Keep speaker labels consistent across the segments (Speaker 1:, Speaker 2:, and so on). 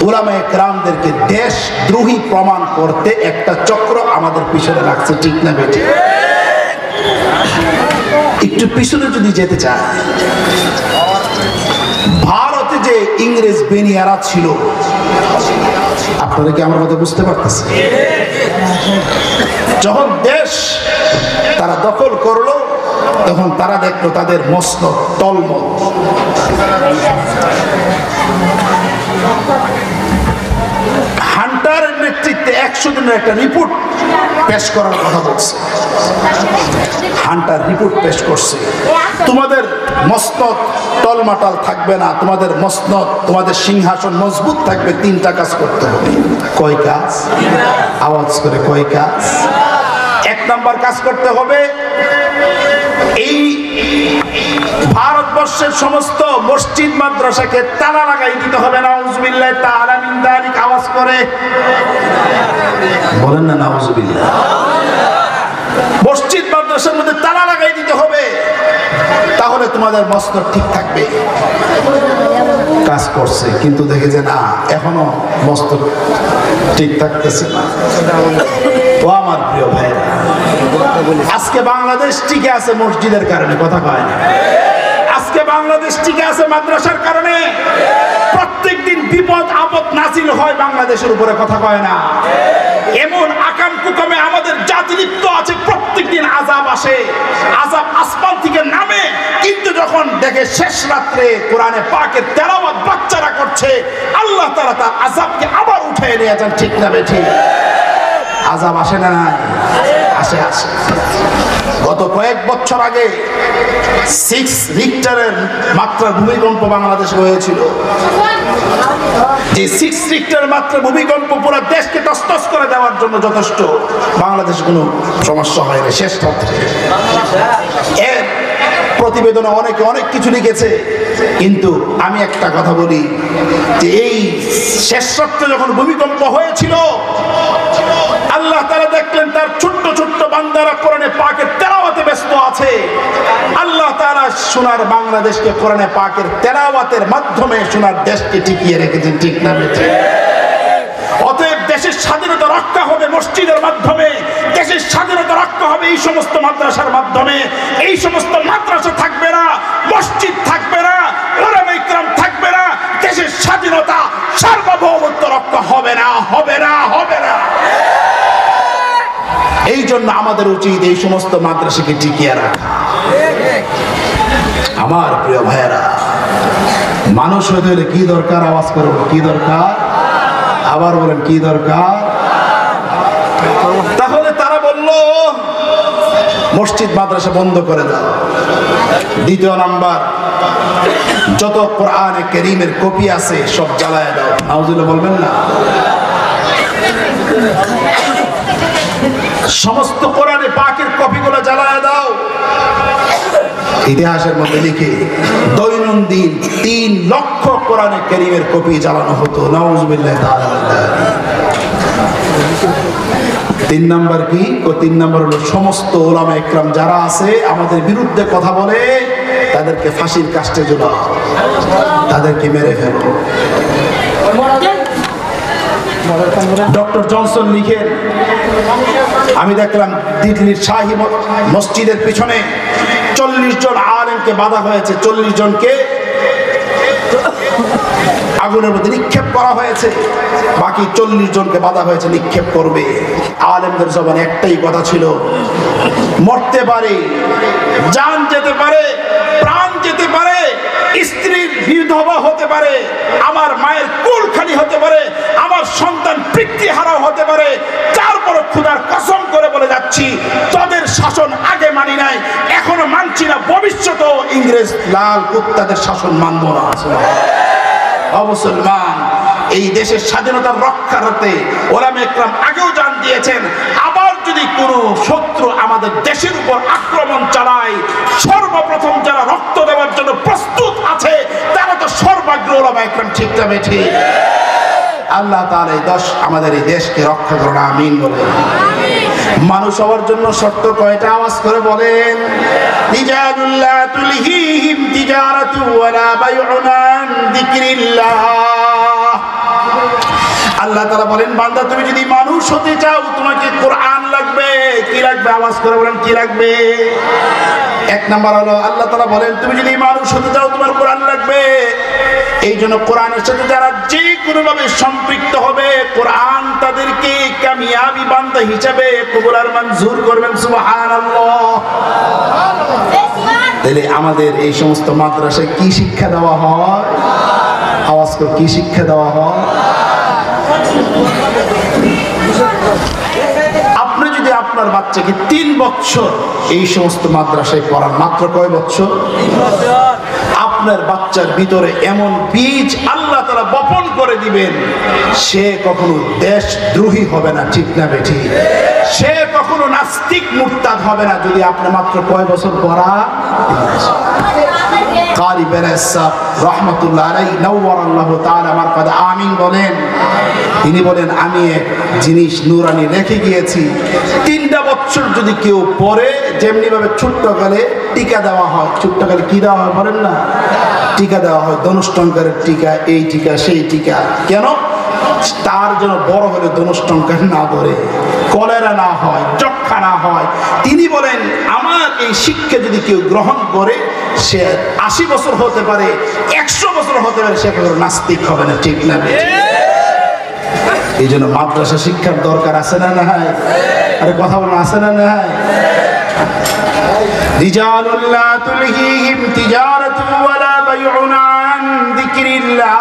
Speaker 1: উলামায়ে কেরামদেরকে দেশদ্রোহী প্রমাণ করতে একটা চক্র আমাদের পিছনে রাখছে, ঠিক না বেটি? একটু পিছনে যদি যেতে চায়, ভারতে যে ইংরেজ বেনিয়ারা ছিল, আপনারা কি আমার কথা বুঝতে পারতেছেন? যখন দেশ তারা দখল করলো, তখন তারা দেখলো তাদের মসনদ টলমল। হান্টারের নেতৃত্বে 100 দিনের একটা রিপোর্ট পেশ করার কথা বলছে। হান্টার রিপোর্ট পেশ করছে, তোমাদের মসনদ টলমাটাল থাকবে না, তোমাদের মসনদ, তোমাদের সিংহাসন মজবুত থাকবে, 3টা কাজ করতে হবে। কয় কাজ? আওয়াজ করে কয় কাজ? 1 নাম্বার কাজ করতে হবে, এই ভারতবর্ষের সমস্ত মসজিদ মাদ্রাসাকে তালা লাগাই দিতে হবে। নাউজুবিল্লাহ তাআলা মিন যালিক, আওয়াজ করে বলেন না নাউজুবিল্লাহ। মসজিদ মাদ্রাসার মধ্যে তালা লাগাই দিতে হবে, তাহলে তোমাদের মসনদ ঠিক থাকবে। কাজ করছে, কিন্তু দেখে যে না, এখনো মসনদ ঠিক থাকতেছে না। ও আমার প্রিয় ভাইরা, আজকে বাংলাদেশ টিকে আছে মসজিদের কারণে, কথা কয় না। আজকে বাংলাদেশ টিকে আছে মাদ্রাসার কারণে। প্রত্যেকদিন বিপদ আপদ নাজিল হয় বাংলাদেশের উপরে, কথা কয় না। এমন আকাম কুকামে আমাদের জাতি লিপ্ত আছে, প্রত্যেকদিন আযাব আসে, আযাব আসমান থেকে নামে, কিন্তু যখন দেখে শেষ রাত্রে কোরআনে পাকের তেলাওয়াত বাচ্চারা করছে, আল্লাহ তাআলা তার আযাবকে আবার উঠিয়ে নিয়ে যান, ঠিক না বেঠি? আযাব আসে না? আসে, আসে। গত কয়েক বছর আগে 6 রিক্টারের মাত্রার ভূমিকম্প বাংলাদেশে হয়েছিল। যে 6 রিক্টারের মাত্রার ভূমিকম্প পুরো দেশকে তছনছ করে দেওয়ার জন্য যথেষ্ট। বাংলাদেশে কোনো সমস্যা হয়নি শেষ রাত্রে। এর প্রতিবেদনে অনেকে অনেক কিছু লিখেছে, কিন্তু আমি একটা কথা বলি যে এই শেষ রাত্রে যখন ভূমিকম্প হয়েছিল, আল্লাহ তাআলা দেখলেন তার ছোট্ট ছোট্ট বান্দারা কোরআনে পাকের তেলাওয়াতে ব্যস্ত আছে। আল্লাহ তাআলা সোনার বাংলাদেশকে কোরআনে পাকের তেলাওয়াতের মাধ্যমে সোনার দেশকে টিকিয়ে রেখেছেন, ঠিক না বেঠি? অতএব দেশের স্বাধীনতা রক্ষা হবে মসজিদের মাধ্যমে, দেশের স্বাধীনতা রক্ষা হবে এই সমস্ত মাদ্রাসার মাধ্যমে। এই সমস্ত মাদ্রাসা থাকবে না, মসজিদ থাকবে না, উলামায়ে কেরাম থাকবে না, দেশের স্বাধীনতা সার্বভৌমত্ব রক্ষা হবে না, হবে না, হবে না। এই জন্য আমাদের উচিত এই সমস্ত মাদ্রাসাকে টিকিয়ে রাখা। আমার প্রিয় ভাইয়েরা, মানুষ হতে হলে কি দরকার? আওয়াজ করুন, কি দরকার? আবার বলেন, কি দরকার? তাহলে তারা বলল মসজিদ মাদ্রাসা বন্ধ করে দাও। দ্বিতীয় নাম্বার, যত কোরআনে কারীমের কপি আছে সব জ্বালায় দাও। নাউজুবিল্লাহ বলবেন না? সমস্ত কোরআনে পাকের কপিগুলো জ্বালায় দাও। ইতিহাসের মধ্যে লিখে দৈনন্দিন 3 লক্ষ কোরআনে কারীমের কপি জ্বালানো হতো। নাউজুবিল্লাহ তাআলা। 3 নাম্বার কি? 3 নাম্বার হলো সমস্ত উলামায়ে কেরাম যারা আছে আমাদের বিরুদ্ধে কথা বলে, তাদেরকে ফাঁসির কাস্টে ঝুলাও, তাদেরকে মেরে ফেলো। ডক্টর জনসন লিখেন, আমি দেখলাম দিল্লির শাহী মসজিদের পিছনে 40 জন আলেমকে বাধা হয়েছে, 40 জনকে আগুনের মধ্যে নিক্ষেপ করা হয়েছে, বাকি 40 জনকে বাধা হয়েছে নিক্ষেপ করবে। আলেমদের জবানে একটাই কথা ছিল, মরতে পারে, জান যেতে পারে, প্রাণ যেতে পারে, স্ত্রীর বিধবা হতে পারে, আমার মায়ের কুল খালি হতে পারে, আমার সন্তান পিতৃহারা হতে পারে, তারপর খোদার কসম করে বলে যাচ্ছি, তাদের শাসন আগে মানি নাই, এখনো মানছি না, ভবিষ্যতেও ইংরেজ লাল কুত্তাদের শাসন মানব না। মুসলমান, এই দেশের স্বাধীনতার রক্ষার্থে উলামায়ে কেরাম আগেও জান দিয়েছেন, আবার যদি কোনো শত্রু আমাদের দেশের উপর আক্রমণ চালায়, সর্বপ্রথম যারা রক্ত দেওয়ার জন্য প্রস্তুত আছে তারা তো সর্বাগ্রে উলামায়ে কেরাম, ঠিক না বেঠি? আল্লাহ তাআলা আমাদের এই দেশকে রক্ষা করুন, আমিন বলেন। মানুষ হওয়ার জন্য শর্ত কয়টা? আওয়াজ করে বলেন। রিজালুল্লাহ তুলহিহিম তিজারাতু ওয়ালা বাইউন আন যিকরিল্লাহ। আল্লাহ তাআলা বলেন, বান্দা তুমি যদি মানুষ হতে চাও তোমাকে কোরআন লাগবে। কি লাগবে? আওয়াজ করে বলেন, কি লাগবে? এক নাম্বার হলো আল্লাহ তাআলা বলেন, তুমি যদি মানুষ হতে চাও তোমার কোরআন লাগবে। এই জন্য কোরআনের সাথে যারা যে কোনো ভাবে সম্পৃক্ত হবে, কোরআন তাদেরকে কামিয়াবি বান্দা হিসেবে কবুল আর মঞ্জুর করবেন। সুবহানাল্লাহ। তাহলে আমাদের এই সমস্ত মাদ্রাসায় কি শিক্ষা দেওয়া হয়? আওয়াজ করে কি শিক্ষা দেওয়া হয়? আপনি যদি আপনার বাচ্চাকে 3 বছর এই সমস্ত মাদ্রাসায় পড়ান, মাত্র কয় বছর? আপনার বাচ্চার ভিতরে এমন বীজ আল্লাহ তাআলা বপন করে দিবেন, সে কখনো দেশদ্রোহী হবে না। ঠিক না বেঠি? সে কখনো নাস্তিক মুরতাদ হবে না যদি আপনি মাত্র কয় বছর পড়া। কারি বেরেস রহমাতুল্লাহ আলাইহি নওয়ারাল্লাহু তাআলা মারকাদ আমিন বলেন, তিনি বলেন আমি এক জিনিস নুরানি রেখে গিয়েছি, 3টা বছর যদি কেউ পড়ে, যেমনি ভাবে ছোট্টকালে টিকা দেওয়া হয়, ছোট্টকালে কি দেওয়া হয় বলেন না? টিকা দেওয়া হয়, ধনুষ্টঙ্কারের টিকা, এই টিকা সেই টিকা। কেন? তার জন্য বড় হলে ধনুষ্টঙ্কার না ধরে, কলেরা না হয়, যক্ষা না হয়। তিনি বলেন আমার এই শিক্ষা যদি কেউ গ্রহণ করে, সে 80 বছর হতে পারে, 100 বছর হতে পারে, সে কোনো নাস্তিক হবে না। ঠিক না? এই জন্য মাদ্রাসা শিক্ষার দরকার আছে না নাই? আরে কথা বলুন, আছে না নাই? রিজালুল লা তুলহিহিম তিজারাতু ওয়ালা বাইউন আন যিকরিল্লাহ।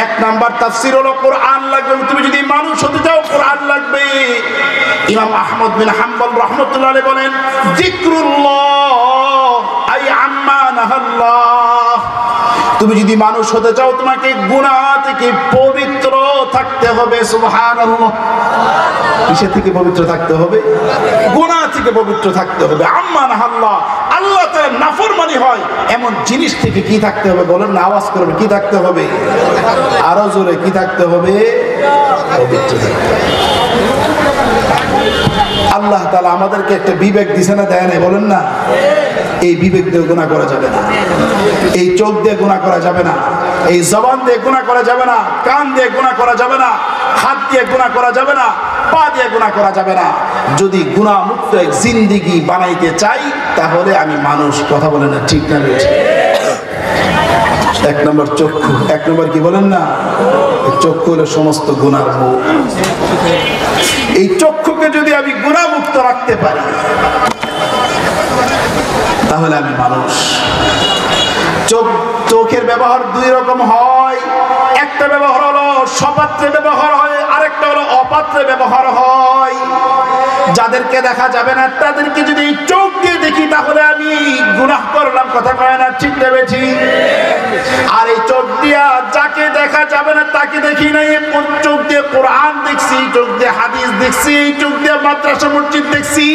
Speaker 1: এক নাম্বার তাফসীর হলো কোরআন লাগবে। তুমি যদি মানুষ হতে চাও কোরআন লাগবে। ইমাম আহমদ বিন হাম্বল রাহমাতুল্লাহ আলাইহি বলেন, যিকরুল্লাহ আই আম্মা নাহাল্লাহ। তুমি যদি মানুষ হতে চাও তোমাকে গুনাহ থেকে পবিত্র থাকতে হবে। সুবহানাল্লাহ। কিসের থেকে পবিত্র থাকতে হবে? গুনাহ থেকে পবিত্র থাকতে হবে। আম্মা নাহাল্লাহ, আল্লাহ তাআলা নাফরমানি হয় এমন জিনিস থেকে কি থাকতে হবে বলেন না? আওয়াজ করবে, কি থাকতে হবে? আরো জোরে, কি থাকতে হবে? পবিত্র থাকতে হবে। আল্লাহ তাআলা আমাদেরকে একটা বিবেক দিছে না, দেয় নাই বলেন না? এই বিবেক দিয়ে গুনাহ করা যাবে না, এই চোখ দিয়ে গুনাহ করা যাবে না, এই জবান দিয়ে গুনাহ করা যাবে না, কান দিয়ে গুনাহ করা যাবে না, হাত দিয়ে গুনাহ করা যাবে না, পা দিয়ে গুনাহ করা যাবে না। যদি গুনাহ মুক্ত এক জিন্দেগি বানাইতে চাই তাহলে আমি মানুষ। কথা বলেন না? ঠিক না? এক নম্বর চক্ষু। এক নম্বর কি বলেন না? চক্ষু হলো সমস্ত গুনার মুখ। এই চক্ষুকে যদি আমি গুনাহ মুক্ত রাখতে পারি তাহলে আমি মানুষ। চোখের ব্যবহার 2 রকম হয়। একটা ব্যবহার হলো সপাত্রে ব্যবহার হয়, আরেকটা হলো অপাত্রে ব্যবহার হয়। যাদেরকে দেখা যাবে না তাদেরকে যদি চোখ দিয়ে দেখি তাহলে আমি গুনাহ করলাম। কথা কয় না? ঠিক না বেঠি? আর এই চোখ দিয়া যাকে দেখা যাবে না তাকে দেখি না, এই চোখ দিয়ে কোরআন দেখছি, চোখ দিয়ে হাদিস দেখছি, এই চোখ দিয়ে মাদ্রাসা মসজিদ দেখছি,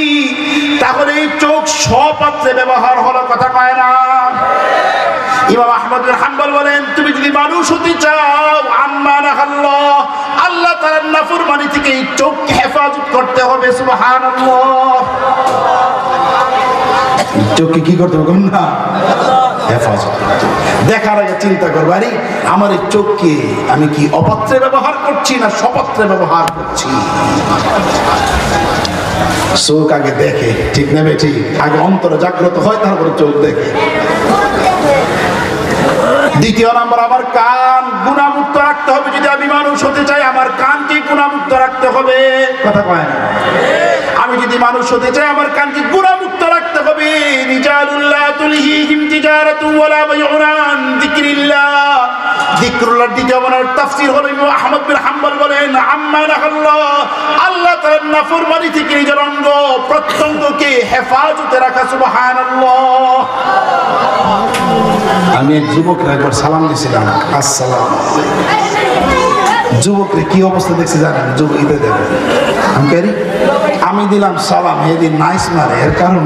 Speaker 1: তাহলে এই চোখ সপাত্রে ব্যবহার হলো। কথা কয় না? ইমাম আহমদ বিন হাম্বল বলেন, তুমি যদি মানুষ হতে চাও আম্মা নাহাল্লাহ, আল্লাহ তাআলার নাফরমানি থেকে এই চোখকে হেফাজত করতে হবে। সুবহানাল্লাহ। চোখকে কি করতে হবে না? হেফাজত করতে হবে। দেখার আগে চিন্তা করবো, আরে আমার এই চোখকে আমি কি অপাত্রে ব্যবহার করছি না সপাত্রে ব্যবহার করছি? চোখ আগে দেখে, ঠিক না বেঠি? আগে অন্তর জাগ্রত হয়, তারপরে চোখ দেখে। দ্বিতীয় নম্বর, আমার কান গুনাহমুক্ত রাখতে হবে। যদি আমি মানুষ হতে চাই আমার কানকে গুনাহমুক্ত রাখতে হবে। কথা কয় না? আমি যদি মানুষ হতে চাই আমার কানকে গুনাহমুক্ত রাখতে হবে। রিজালুল লা তুলহিহিম তিজারাতু ওয়ালা বাইউন আন যিকরিল্লাহ। যিকরুল্লাহর দ্বিতীয় মানের তাফসীর হলো ইমাম আহমদ বিন হাম্বল বলেন, আম্মা নাহাল্লাহ, আল্লাহ তাআলার নাফরমানি থেকে নিজের অঙ্গ প্রত্যঙ্গকে হেফাজতে রাখা। সুবহানাল্লাহ। আমি এক যুবকরা একবার সালাম দিয়েছিলাম, আসসালাম। যুবকরে কি অবস্থা দেখছি জানেন? যুবক ঈদে দেবে আমি দিলাম সালাম, এদিন নাইস মারে। এর কারণ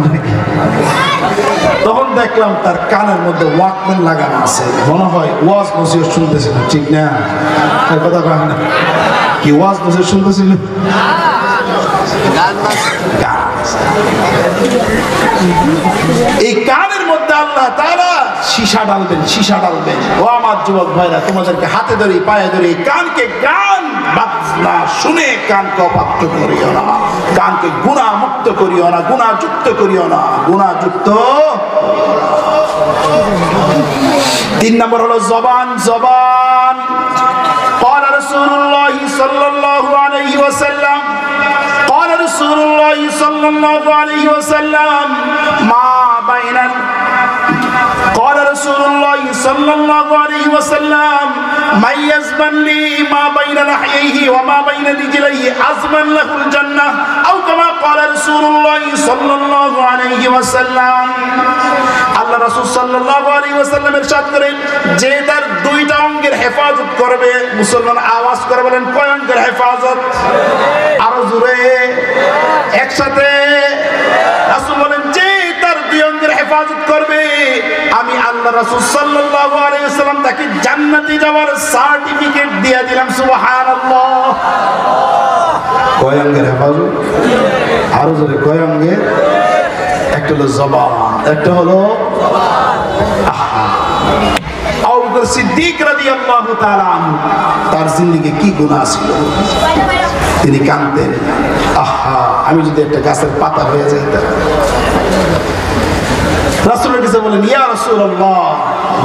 Speaker 1: তখন দেখলাম তার কানের মধ্যে ওয়াকম্যান লাগানো আছে, মনে হয় ওয়াজ নসিহত শুনতেছিল। ঠিক না? এর কথা কয় না? কি ওয়াজ নসিহত শুনতেছিল? এই কানের মধ্যে আল্লাহ তাআলা সীসা ডালবেন, সীসা ডালবেন। ও আমার যুবক ভাইরা, তোমাদেরকে হাতে ধরি পায়ে ধরি, কানকে গান বাজনা শুনে কানকে অপাত্র করিও না, কানকে গুনাহ মুক্ত করিও না, গুনাহযুক্ত করিও না, গুনাহযুক্ত। 3 নম্বর হলো জবান। জবান قال رسول الله صلى الله عليه وسلم قال رسول الله صلى الله عليه وسلم ما بين قال رسول الله صلى الله عليه وسلم من يزمن لي ما بين لحييه وما بين رجليه أزمن له الجنة أو كما قال رسول الله صلى الله عليه وسلم। আল্লাহ রাসূল সাল্লাল্লাহু আলাইহি ওয়াসাল্লাম ইরশাদ করেন, যে তার দুইটা অঙ্গের হেফাজত করবে, মুসলমান আওয়াজ করে বলেন কয় অঙ্গের হেফাজত? আরো জোরে একসাথে। রাসূল বলেন, যে তার দুই অঙ্গের হেফাজত করবে, আমি আল্লাহ রাসূল সাল্লাল্লাহু আলাইহি ওয়াসাল্লাম তাকে জান্নাতে যাওয়ার সার্টিফিকেট দিয়ে দিলাম। সুবহানাল্লাহ। কয় অঙ্গের হেফাজত? আরো জোরে কয় অঙ্গের? একটা হলো জবান, একটা হলো আবু বকর সিদ্দিক রাদিয়াল্লাহু তাআলা আনহু, তার জিন্দেগি কি গুনাহ ছিল, তিনি কাঁদতেন, আহা আমি যদি একটা গাছের পাতা হয়ে যাইতাম। রাসূলের কাছে বলেন, ইয়া রাসূলুল্লাহ,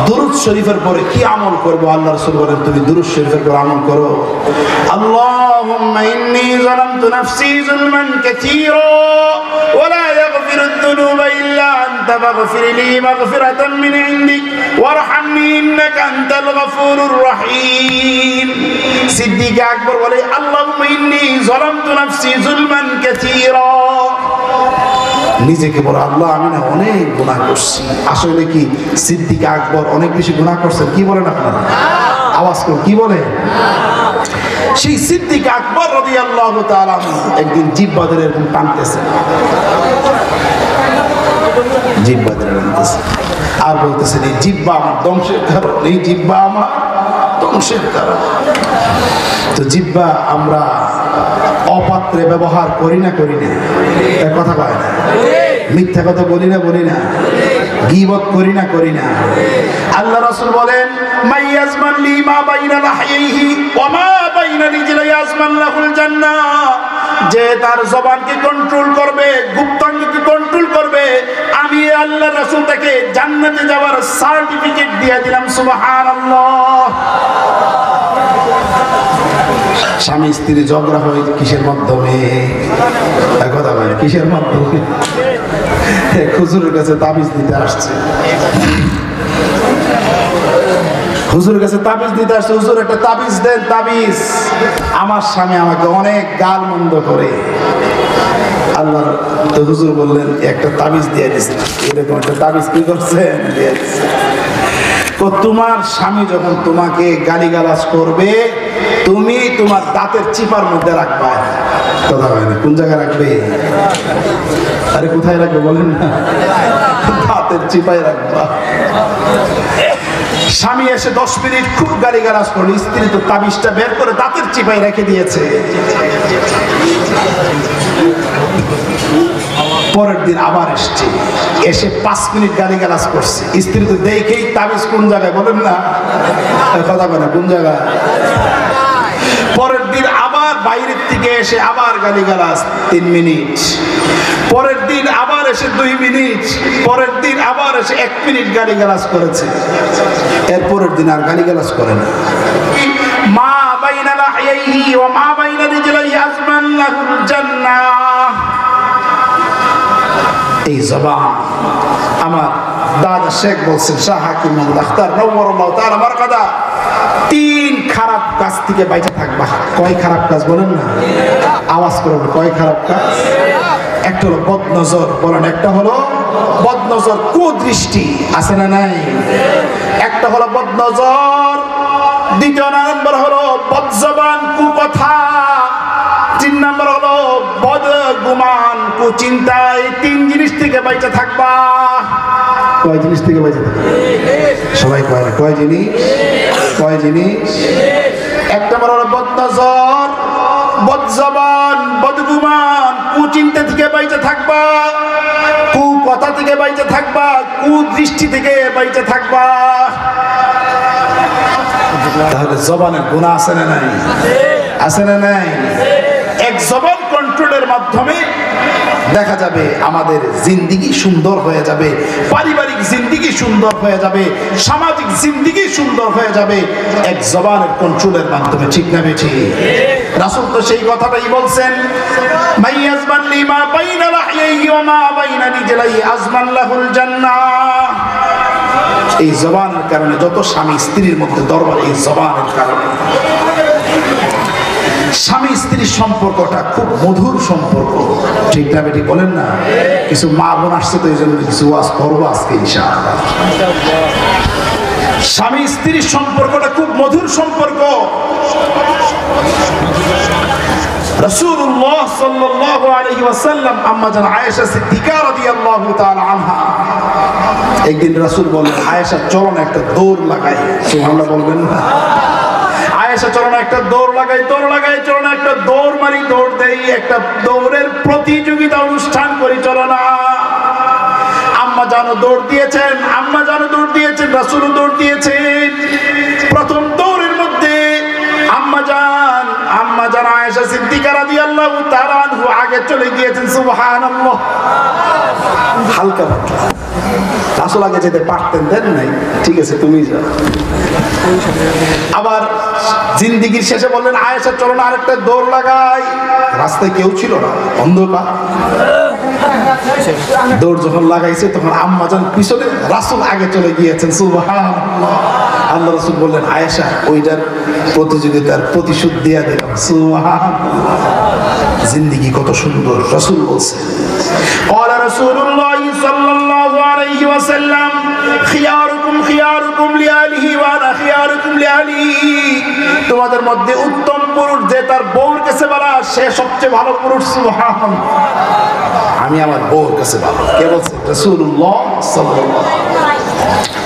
Speaker 1: দুরূদ শরীফের পরে কি আমল করব? আল্লাহ রাসূল বলেন, তুমি দুরূদ শরীফের পরে আমল করো। আল্লাহুম্মা ইন্নী যালামতু নাফসি যুলমান কাসীরা ওয়া লা ইয়াগফিরুদ যুনুবা ইল্লা আনতা ফাগফির লি মাগফিরাতাম মিন ইনদিক ওয়ারহামনি ইন্নাকা আনতাল গফুরুর রহিম। সিদ্দিক আকবর বলে, আল্লাহুম্মা ইন্নী যালামতু নাফসি যুলমান কাসীরা, নিজেকে বলে আল্লাহ আমি না অনেক গুনাহ করছি। আসলে কি সিদ্দিক আকবর অনেক বেশি গুনাহ করছেন? কি বলেন আপনারা? আওয়াজ করে কি বলে? সেই সিদ্দিক আকবর রাদিয়াল্লাহু তাআলা একদিন জিহ্বা ধরে এরকম টানতেছে, জিহ্বা ধরে টানতেছে আর বলতেছেন, এই জিহ্বা আমার ধ্বংসের কারণ, এই জিহ্বা আমার ধ্বংসের কারণ। তো জিহ্বা আমরা অপাত্রে ব্যবহার করি না, করি না? তার কথা কয় না, মিথ্যা কথা বলি না, বলি না, গীবত করি না, করি না? আল্লাহ রাসূল বলেন, মাইয়াজমান লি মা বাইনা লাহইহি ওয়া মা বাইনা রিজলাইহি আজমান লাহুল জান্নাহ, যে তার জবানকে কন্ট্রোল করবে, গুপ্তাঙ্গকে কন্ট্রোল করবে, আমি আল্লাহ রাসূল তাকে জান্নাতে যাওয়ার সার্টিফিকেট দিয়ে দিলাম। সুবহানাল্লাহ। স্বামী স্ত্রী ঝগড়া হয় কিসের মাধ্যমে? কথা বলে কিসের মাধ্যমে? হুজুরের কাছে তাবিজ দিতে আসছে, হুজুরের কাছে তাবিজ দিতে আসছে, হুজুর একটা তাবিজ দেন, তাবিজ। আমার স্বামী আমাকে অনেক গাল মন্দ করে। আল্লাহ তো হুজুর বললেন, একটা তাবিজ দিয়ে দিচ্ছে, এরকম একটা তাবিজ কি করছেন? তোমার স্বামী যখন তোমাকে গালিগালাজ করবে, তুমি তোমার দাঁতের চিপার মধ্যে রাখবা। কথা হয় না, কোন জায়গায় রাখবে? আরে কোথায় রাখবে বলেন না? দাঁতের চিপায় রাখবা। স্বামী এসে 10 মিনিট খুব গালিগালাজ করলো, স্ত্রী তো তাবিজটা বের করে দাঁতের চিপায় রেখে দিয়েছে। পরের দিন আবার এসছে, এসে 5 মিনিট গালিগালাজ করছে। স্ত্রী তো দেখেই তাবিজ কোন জায়গায় বলেন না? কথা বলে কোন জায়গায়? পরের দিন আবার বাইরের থেকে এসে আবার গালিগালাজ 3 মিনিট, পরের দিন আবার এসে 2 মিনিট, পরের দিন আবার এসে 1 মিনিট গালিগালাজ করেছে। এরপরের দিন আর গালিগালাজ করে না। মা বাইনা লাহইহি ওয়া মা বাইনা রিজলাইহি আজমান লাহুল জান্নাহ। এই জবান আমার দাদা শেখ বলছেন, শাহ হাকিম মোহাম্মদ আখতার নওয়ারাল্লাহু তাআলা মারকাদা, 3 খারাপ কাজ থেকে বাইরে থাকবা। কয় খারাপ কাজ বলেন না? আওয়াজ করে কয় খারাপ কাজ? একটা হলো বদনজর, বলেন একটা হলো বদনজর, কুদৃষ্টি আছে না নাই? একটা হলো বদনজর, দ্বিতীয় নাম্বার হলো বদজবান, কুকথা, 3 নাম্বার হলো বদগুমান, কুচিন্তা। এই 3 জিনিস থেকে বাইরে থাকবা। কয় জিনিস থেকে বাইরে থাকবা? সবাই কয় না, কয় জিনিস? কয় জিনিস? 1 নাম্বার হলো বদনজর, বদজবান, বদগুমান, কুচিন্তা থেকে বাইরে থাকবা, কুকথা থেকে বাইরে থাকবা, কুদৃষ্টি থেকে বাইচে থাকবা। তাহলে জবানের গুনাহ আছে না নাই? আছে না নাই? এক জবান কন্ট্রোলের মাধ্যমে দেখা যাবে আমাদের জিন্দেগি সুন্দর হয়ে যাবে, পারিবারিক জিন্দেগি সুন্দর হয়ে যাবে, সামাজিক জিন্দেগি সুন্দর হয়ে যাবে এক জবানের কন্ট্রোলের মাধ্যমে। ঠিক না বেঠিক? রাসূল তো সেই কথাটাই বলছেন, মাইয়াজমান লিমা বাইনা লাহইহি ওয়া মা বাইনা রিজলাইহি আজমান লাহুল জান্নাহ। এই জবানের কারণে যত স্বামী স্ত্রীর মধ্যে দরবার, এই জবানের কারণে স্বামী স্ত্রীর সম্পর্কটা খুব মধুর সম্পর্ক। ঠিক না বেটি? বলেন না? কিছু মা বোন আসছে তো এই জন্য কিছু ওয়াজ করবো আজকে ইনশাআল্লাহ। স্বামী স্ত্রীর সম্পর্কটা খুব মধুর সম্পর্ক। রাসূলুল্লাহ সাল্লাল্লাহু আলাইহি ওয়াসাল্লাম আম্মা জান আয়েশা সিদ্দিকা রাদিয়াল্লাহু তাআলা আনহা একদিন রাসূল বললেন, আয়েশা চলো না একটা দৌড় লাগাই। সুবহানাল্লাহ বলবেন না? আয়েশা চলো না একটা দৌড় লাগাই, দৌড় লাগাই, চলো না একটা দৌড় মারি, দৌড় দেই, একটা দৌড়ের প্রতিযোগিতা অনুষ্ঠান করি, চলো না। আম্মা জানো দৌড় দিয়েছেন, আম্মা জানো দৌড় দিয়েছেন, রাসূলও দৌড় দিয়েছেন। প্রথম দৌড়ের মধ্যে আম্মা জান আয়েশা সিদ্দিকা রাদিয়াল্লাহু তাআলা আনহা আগে চলে গিয়েছেন। সুবহানাল্লাহ। হালকা পাতলা রাসূল আগে যেতে পারতেন, দেন নাই, ঠিক আছে তুমি যাও। আবার জিন্দেগির শেষে বললেন, আয়েশা চলো না আরেকটা দৌড় লাগাই। রাস্তায় কেউ ছিল না, অন্ধকার। দৌড় যখন লাগাইছে তখন আম্মা জান পিছনে, রাসূল আগে চলে গিয়েছেন। সুবহানাল্লাহ। আল্লাহ রাসূল বললেন, আয়েশা ওইটার প্রতিযোগিতার প্রতিশোধ দিয়া দিলাম। সুবহানাল্লাহ। জিন্দেগি কত সুন্দর। রাসূল বলছেন, ক্বালা রাসূলুল্লাহ সাল্লাল্লাহু আলাইহি ওয়াসাল্লাম খিয়ারুকুম খিয়ারুকুম লিআলিহি ওয়া আনা খিয়ারুকুম লিআলি। তোমাদের মধ্যে উত্তম পুরুষ যে তার বউর কাছে ভালো, সে সবচেয়ে ভালো পুরুষ। সুবহানাল্লাহ। আমি আমার বউর কাছে ভালো। কে বলছে? রাসূলুল্লাহ সাল্লাল্লাহু আলাইহি ওয়াসাল্লাম।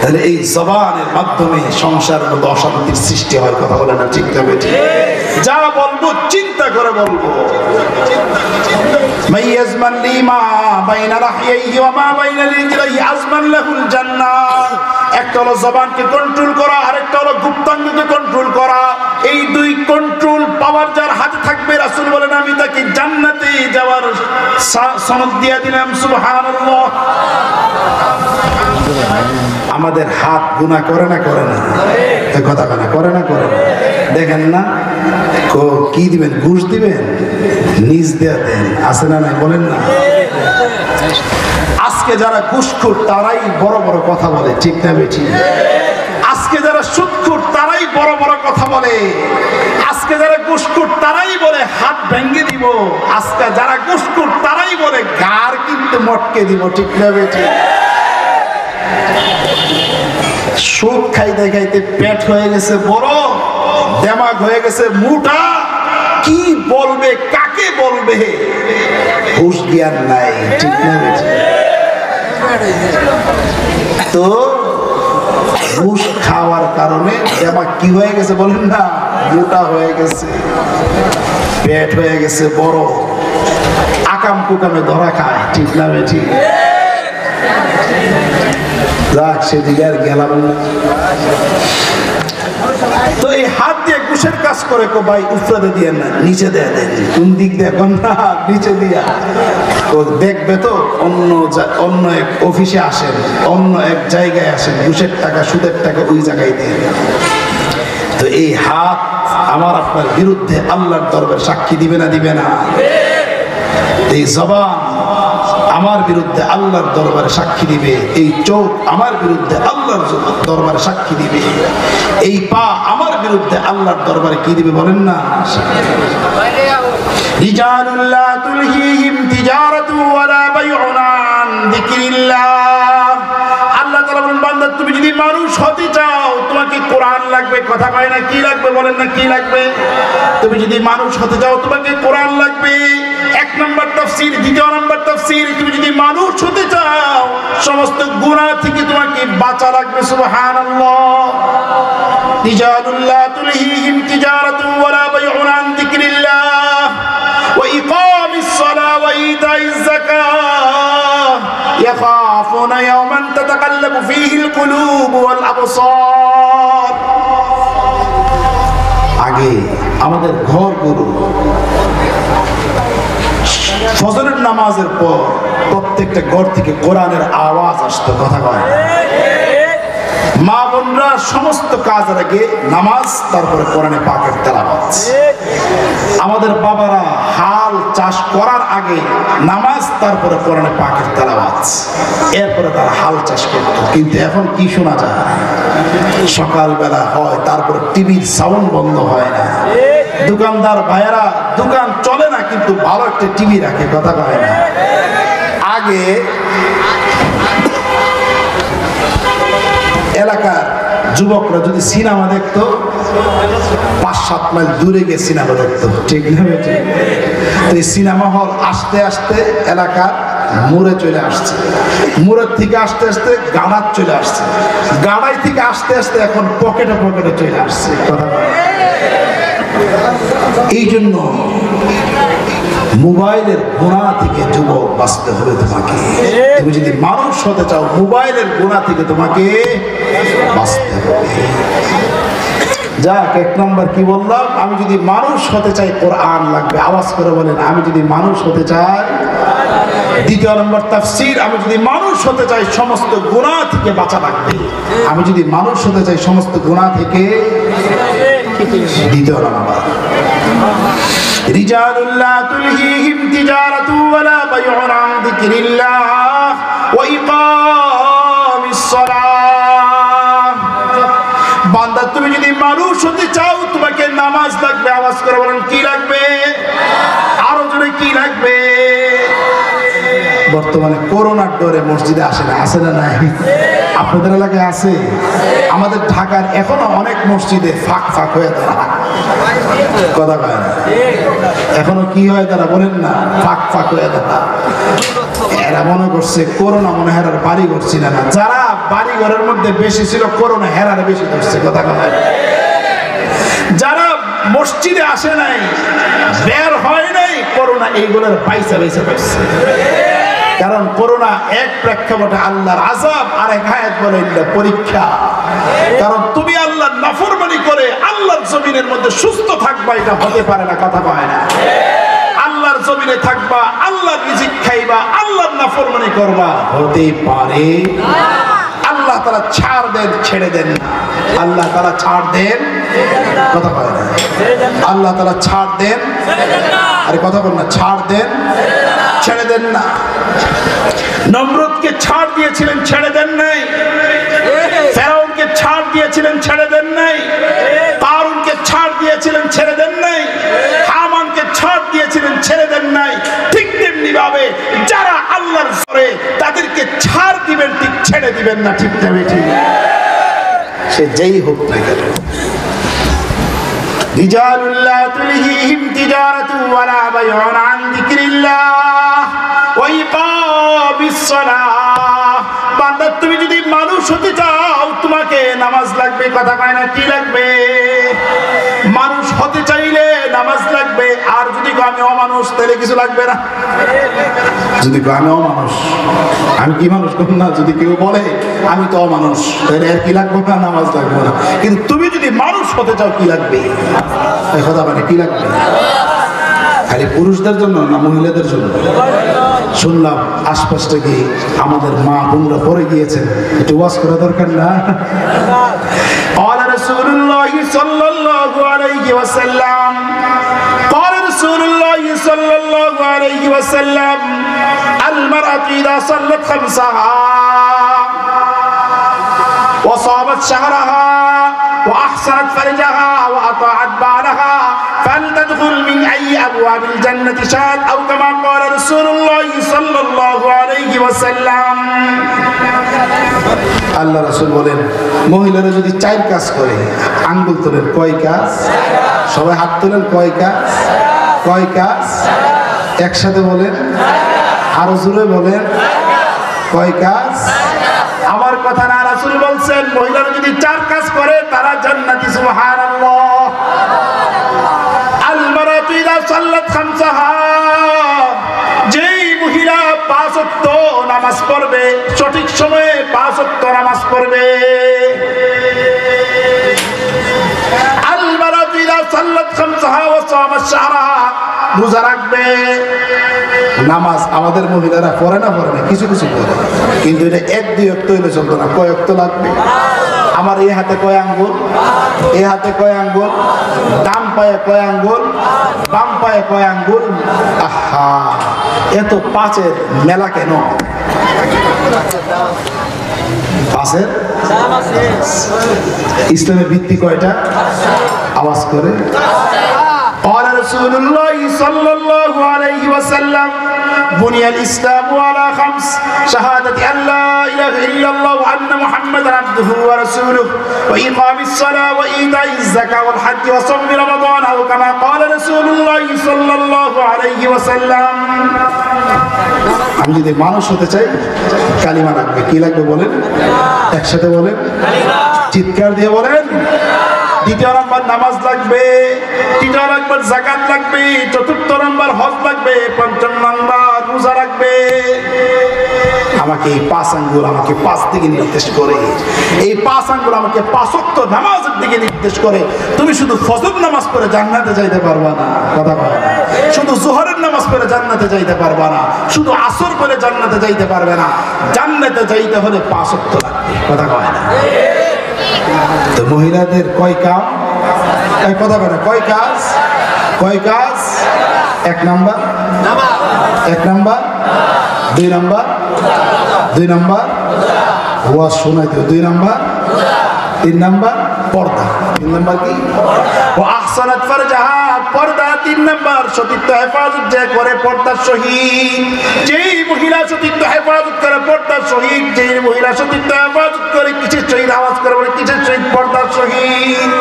Speaker 1: তাহলে এই জবানের মাধ্যমে সংসারের মধ্যে অশান্তির সৃষ্টি হয়। কথা বলে না? ঠিক না বেঠি? যা বলবো চিন্তা করে বলবো। মাইয়াজমান লিমা বাইনা লাহইহি ওয়া মা বাইনা রিজলাইহি আজমান লাহুল জান্নাহ। একটা হলো জবানকে কন্ট্রোল করা, আরেকটা হলো গুপ্তাঙ্গকে কন্ট্রোল করা। এই দুই কন্ট্রোল পাওয়ার যার হাতে থাকবে, রাসূল বলেন আমি তাকে জান্নাতে যাওয়ার সনদ দিয়ে দিলাম। সুবহানাল্লাহ। আমাদের হাত গুনাহ করে না? করে না? কথা বলে করে না? করে না? দেখেন না কি দিবেন? ঘুষ দিবেন? নিজ দেয়া দেন। আছে না নাই? বলেন না? আজকে যারা ঘুষখোর তারাই বড় বড় কথা বলে। ঠিক না বেঠিক? আজকে যারা সুদখোর তারাই বড় বড় কথা বলে। আজকে যারা ঘুষখোর তারাই বলে হাত ভেঙে দিব। আজকে যারা ঘুষখোর তারাই বলে ঘাড় কিন্তু মটকে দিব। ঠিক না বেঠিক? সুদ খাইতে খাইতে পেট হয়ে গেছে বড়, দেমাগ হয়ে গেছে মোটা। কি বলবে, কাকে বলবে, হুঁশ জ্ঞান নাই। ঠিক না? তো ঘুষ খাওয়ার কারণে দেমাগ কি হয়ে গেছে বলেন না? মোটা হয়ে গেছে, পেট হয়ে গেছে বড়, আকাম কুকামে ধরা খায়। ঠিক না বেঠিক? যাক, সেদিকে আর গেলাম না। তো এই হাত দিয়ে ঘুষের কাজ করে কো ভাই উপরে দিয়ে না নিচে দেয়া দেন। কোন দিক দেখুন না? নিচে দিয়া। ও দেখবে তো অন্য এক অফিসে আসেন, অন্য এক জায়গায় আসেন, ঘুষের টাকা সুদের টাকা ওই জায়গায় দেন। তো এই হাত আমার আপনার বিরুদ্ধে আল্লাহর দরবারে সাক্ষী দিবে না? দিবে না? এই জবান আমার বিরুদ্ধে আল্লাহর দরবারে সাক্ষী দিবে। এই চোখ আমার বিরুদ্ধে আল্লাহর দরবারে সাক্ষী দিবে। এই পা আমার বিরুদ্ধে আল্লাহর দরবারে কি দিবে বলেন না? রিজালুল লা তুলহিহিম তিজারাতু ওয়ালা বাইউন আন যিকরিল্লাহ। আল্লাহ তাআলা বলেন, বান্দা তুমি যদি মানুষ হতে চাও তোমাকে কোরআন লাগবে। কথা কয় না? কি লাগবে বলেন না? কি লাগবে? তুমি যদি মানুষ হতে চাও তোমাকে কোরআন লাগবে। এক নম্বর তাফসীর। দ্বিতীয় নম্বর তাফসীর, তুমি যদি মানুষ হতে চাও সমস্ত গুনাহ থেকে তোমাকে বাঁচা লাগবে। সুবহানাল্লাহ। রিজালুল লা তুলহিহিম তিজারাতু ওয়ালা বাইউন আন যিকরিল্লাহ ওয়া ইকামিস সালাহ ওয়া ইতাইজ যাকাহ ইয়াখাফুনা ইয়াওমান কুলুব ওয়াল আবসার। আগে আমাদের ঘরগুলো ফজরের নামাজের পর প্রত্যেকটা ঘর থেকে কোরআনের আওয়াজ আসতো, কথা কয়। মা বোনরা সমস্ত কাজের আগে নামাজ, তারপরে কোরআনে পাকের তেলাওয়াত। আমাদের বাবারা হাল চাষ করার আগে নামাজ, তারপরে কোরআনে পাকের তেলাওয়াত, এরপরে তারা হাল চাষ করত। কিন্তু এখন কি শোনা যায়? সকালবেলা হয়, তারপরে টিভির সাউন্ড বন্ধ হয় না, দোকানদার ভাইয়েরা দোকান চলে না কিন্তু ভালো একটা টিভি রাখে, কথা কয় না। আগে এলাকার যুবকরা যদি সিনেমা দেখতো 5-7 মাইল দূরে গিয়ে সিনেমা দেখতো, ঠিক না? তো এই সিনেমা হল আস্তে আস্তে এলাকার মোড়ে চলে আসছে, মোড়ের থেকে আস্তে আস্তে গাড়ার চলে আসছে, গাড়াই থেকে আস্তে আস্তে এখন পকেটে পকেটে চলে আসছে, কথা বলে। এই জন্য মোবাইলের গুনাহ থেকে যুবক বাঁচতে হবে তোমাকে। তুমি যদি মানুষ হতে চাও, মোবাইলের গুনাহ থেকে তোমাকে বাঁচতে হবে। যাক, 1 নম্বর কি বললাম? আমি যদি মানুষ হতে চাই কোরআন লাগবে, আওয়াজ করে বলেন আমি যদি মানুষ হতে চাই। 2 নম্বর তাফসীর, আমি যদি মানুষ হতে চাই সমস্ত গুনাহ থেকে বাঁচা লাগবে। আমি যদি মানুষ হতে চাই সমস্ত গুনাহ থেকে। 2 নম্বর রিজালুল্লাহ তুলহিহিম তিজারাতু ওয়ালা বাইউন আন যিকরিল্লাহ ওয়া ইকামিস সালাহ। বান্দা, তুমি যদি মানুষ হতে চাও তোমাকে নামাজ লাগবে। আওয়াজ করে বলেন কি লাগবে? আরো জোরে কি লাগবে? বর্তমানে করোনার ডরে মসজিদে আসে না, আসে না? নাই? আপনাদের এলাকায় আছে? আমাদের ঢাকার এখনো অনেক মসজিদে ফাঁক ফাঁক হয়ে দাঁড়া, কথা কয় না। এখনো কি হয় তারা বলেন না? ফাঁক ফাঁক হয়ে দাঁড়া। এরা মনে করছে করোনা মনে হেরার বাড়ি করছিল না। যারা বাড়ি ঘরের মধ্যে বেশি ছিল করোনা হেরার বেশি ধরছে, কথা কয়। যারা মসজিদে আসে নাই, বের হয় নাই, করোনা এইগুলোর পয়সা বেশি পাচ্ছে। কারণ করোনা এক প্রেক্ষাপটে আল্লাহর আযাব, আর এক আয়াত বলে এটা পরীক্ষা। কারণ তুমি আল্লাহর নাফরমানি করে আল্লাহর জমিনের মধ্যে সুস্থ থাকবা, এটা হতে পারে না, কথা কয় না। আল্লাহর জমিনে থাকবা, আল্লাহর রিজিক খাইবা, আল্লাহর নাফরমানি করবা, হতে পারে। আল্লাহ তাআলা ছাড় দেন, ছেড়ে দেন না। আল্লাহ তাআলা ছাড় দেন, কথা কয় না। আল্লাহ তাআলা ছাড় দেন, আরে কথা বল না, ছাড় দেন, ছেড়ে দেন না। নমরুদকে ছাড় দিয়েছিলেন, ছেড়ে দেন নাই। ফেরাউনকে ছাড় দিয়েছিলেন, ছেড়ে দেন নাই। কারুনকে ছাড় দিয়েছিলেন, ছেড়ে দেন নাই। হামানকে ছাড় দিয়েছিলেন, ছেড়ে দেন নাই। ঠিক তেমনি ভাবে যারা আল্লাহর জোরে তাদেরকে ছাড় দিবেন, ঠিক ছেড়ে দিবেন না, ঠিক না? ঠিক, সে যেই হোক না কেন। রিজালুল্লাহ তুলহিহিম তিজারাতু ওয়ালা বাইউন আন যিকরিল্লাহ ওয়া ইকামিস সালাহ। বান্দা, তুমি যদি মানুষ হতে চাও তোমাকে নামাজ লাগবে, কথা কয় না? কি লাগবে? মানুষ হতে চাইলে নামাজ লাগবে। আর যদি আমি অমানুষ, তাহলে কিছু লাগবে না। যদি আমি অমানুষ, আমি কি মানুষ করব না? যদি কেউ বলে আমি তো অমানুষ, তাহলে আর কি লাগবে না? নামাজ লাগবে না। কিন্তু তুমি যদি মানুষ হতে চাও কি লাগবে? কথা মানে কি লাগবে? খালি পুরুষদের জন্য না মহিলাদের জন্য? শুনলাম আশপাশ থেকে আমাদের মা বোনরা পড়ে গিয়েছেন, একটু ওয়াজ করা দরকার না? قال رسول الله صلى الله عليه وسلم قال رسول الله صلى الله عليه وسلم المرأة إذا صلت خمسها وصامت شهرها وأحسنت فرجها وأطاعت بعلها فلتدخل من أي أبواب الجنة شاءت أو كما قال رسول الله صلى الله عليه وسلم। আল্লাহ রাসূল বলেন, মহিলারা যদি 4 কাজ করে, আঙ্গুল তোলেন, কয় কাজ? সবাই হাত তোলেন, কয় কাজ? কয় কাজ? একসাথে বলেন, আরো জোরে বলেন, কয় কাজ? আমার কথা না, রাসূল বলছেন মহিলারা যদি 4 কাজ করে তারা জান্নাতি। সুবহানাল্লাহ। আল মারাতু ইযা সাল্লাত খামসাহা, যেই মহিলা 5 ওয়াক্ত নামাজ পড়বে, সঠিক সময়ে 5 ওয়াক্ত নামাজ পড়বে, রোজা রাখবে। নামাজ আমাদের মহিলারা পড়ে না কিছু কিছু পড়ে, কিন্তু এটা 1-2 ওয়াক্ত হইলে চলতো না, কয় ওয়াক্ত লাগবে? আমার এই হাতে কয় আঙ্গুল, এই হাতে কয় আঙ্গুল, ডান পায়ে কয় আঙ্গুল, বাম পায়ে কয় আঙ্গুল। আহা, এত পাঁচের মেলা কেন? পাঁচের ইসলামের ভিত্তি কয়টা? আওয়াজ করে قال رسول الله صلى الله عليه وسلم بني الإسلام على 5 شهادة أن لا إله إلا الله وأن محمدا عبده ورسوله وإقام الصلاة وإيتاء الزكاة والحج وصوم رمضان أو كما قال رسول الله صلى الله عليه وسلم। আমি যদি মানুষ হতে চাই কালিমা লাগবে। কি লাগবে বলেন? একসাথে বলেন, চিৎকার দিয়ে বলেন। দ্বিতীয় নম্বর নামাজ লাগবে, তৃতীয় নম্বর যাকাত লাগবে, চতুর্থ নম্বর হজ লাগবে, পঞ্চম নম্বর রোজা লাগবে। আমাকে এই 5 আঙ্গুল আমাকে 5 দিকে নির্দেশ করে, এই 5 আঙ্গুল আমাকে 5 ওয়াক্ত নামাজের দিকে নির্দেশ করে। তুমি শুধু ফজর নামাজ পড়ে জান্নাতে যাইতে পারবা না, কথা বলে না। শুধু জোহরের নামাজ পড়ে জান্নাতে যাইতে পারবা না, শুধু আসর পড়ে জান্নাতে যাইতে পারবে না। জান্নাতে যাইতে হলে 5 ওয়াক্ত লাগবে, কথা বলে না। তো মহিলাদের কয় কাম? এই কথা বলে কয় কাজ? কয় কাজ? 1 নাম্বার, 1 নাম্বার, 2 নাম্বার, 2 নাম্বার ওয়াজ শোনাইতে, 2 নাম্বার, 3 নাম্বার পর্দা, 3 নাম্বার কি? ও আহসানাত ফারজাহা, পর্দা 3 নাম্বার। সতীত্ব হেফাজত যে করে পর্দার সহিত, যেই মহিলা সতীত্ব হেফাজত করে পর্দার সহিত, যেই মহিলা সতীত্ব হেফাজত করে কিসের সহিত? আওয়াজ করে বলে কিসের সহিত? পর্দার সহিত।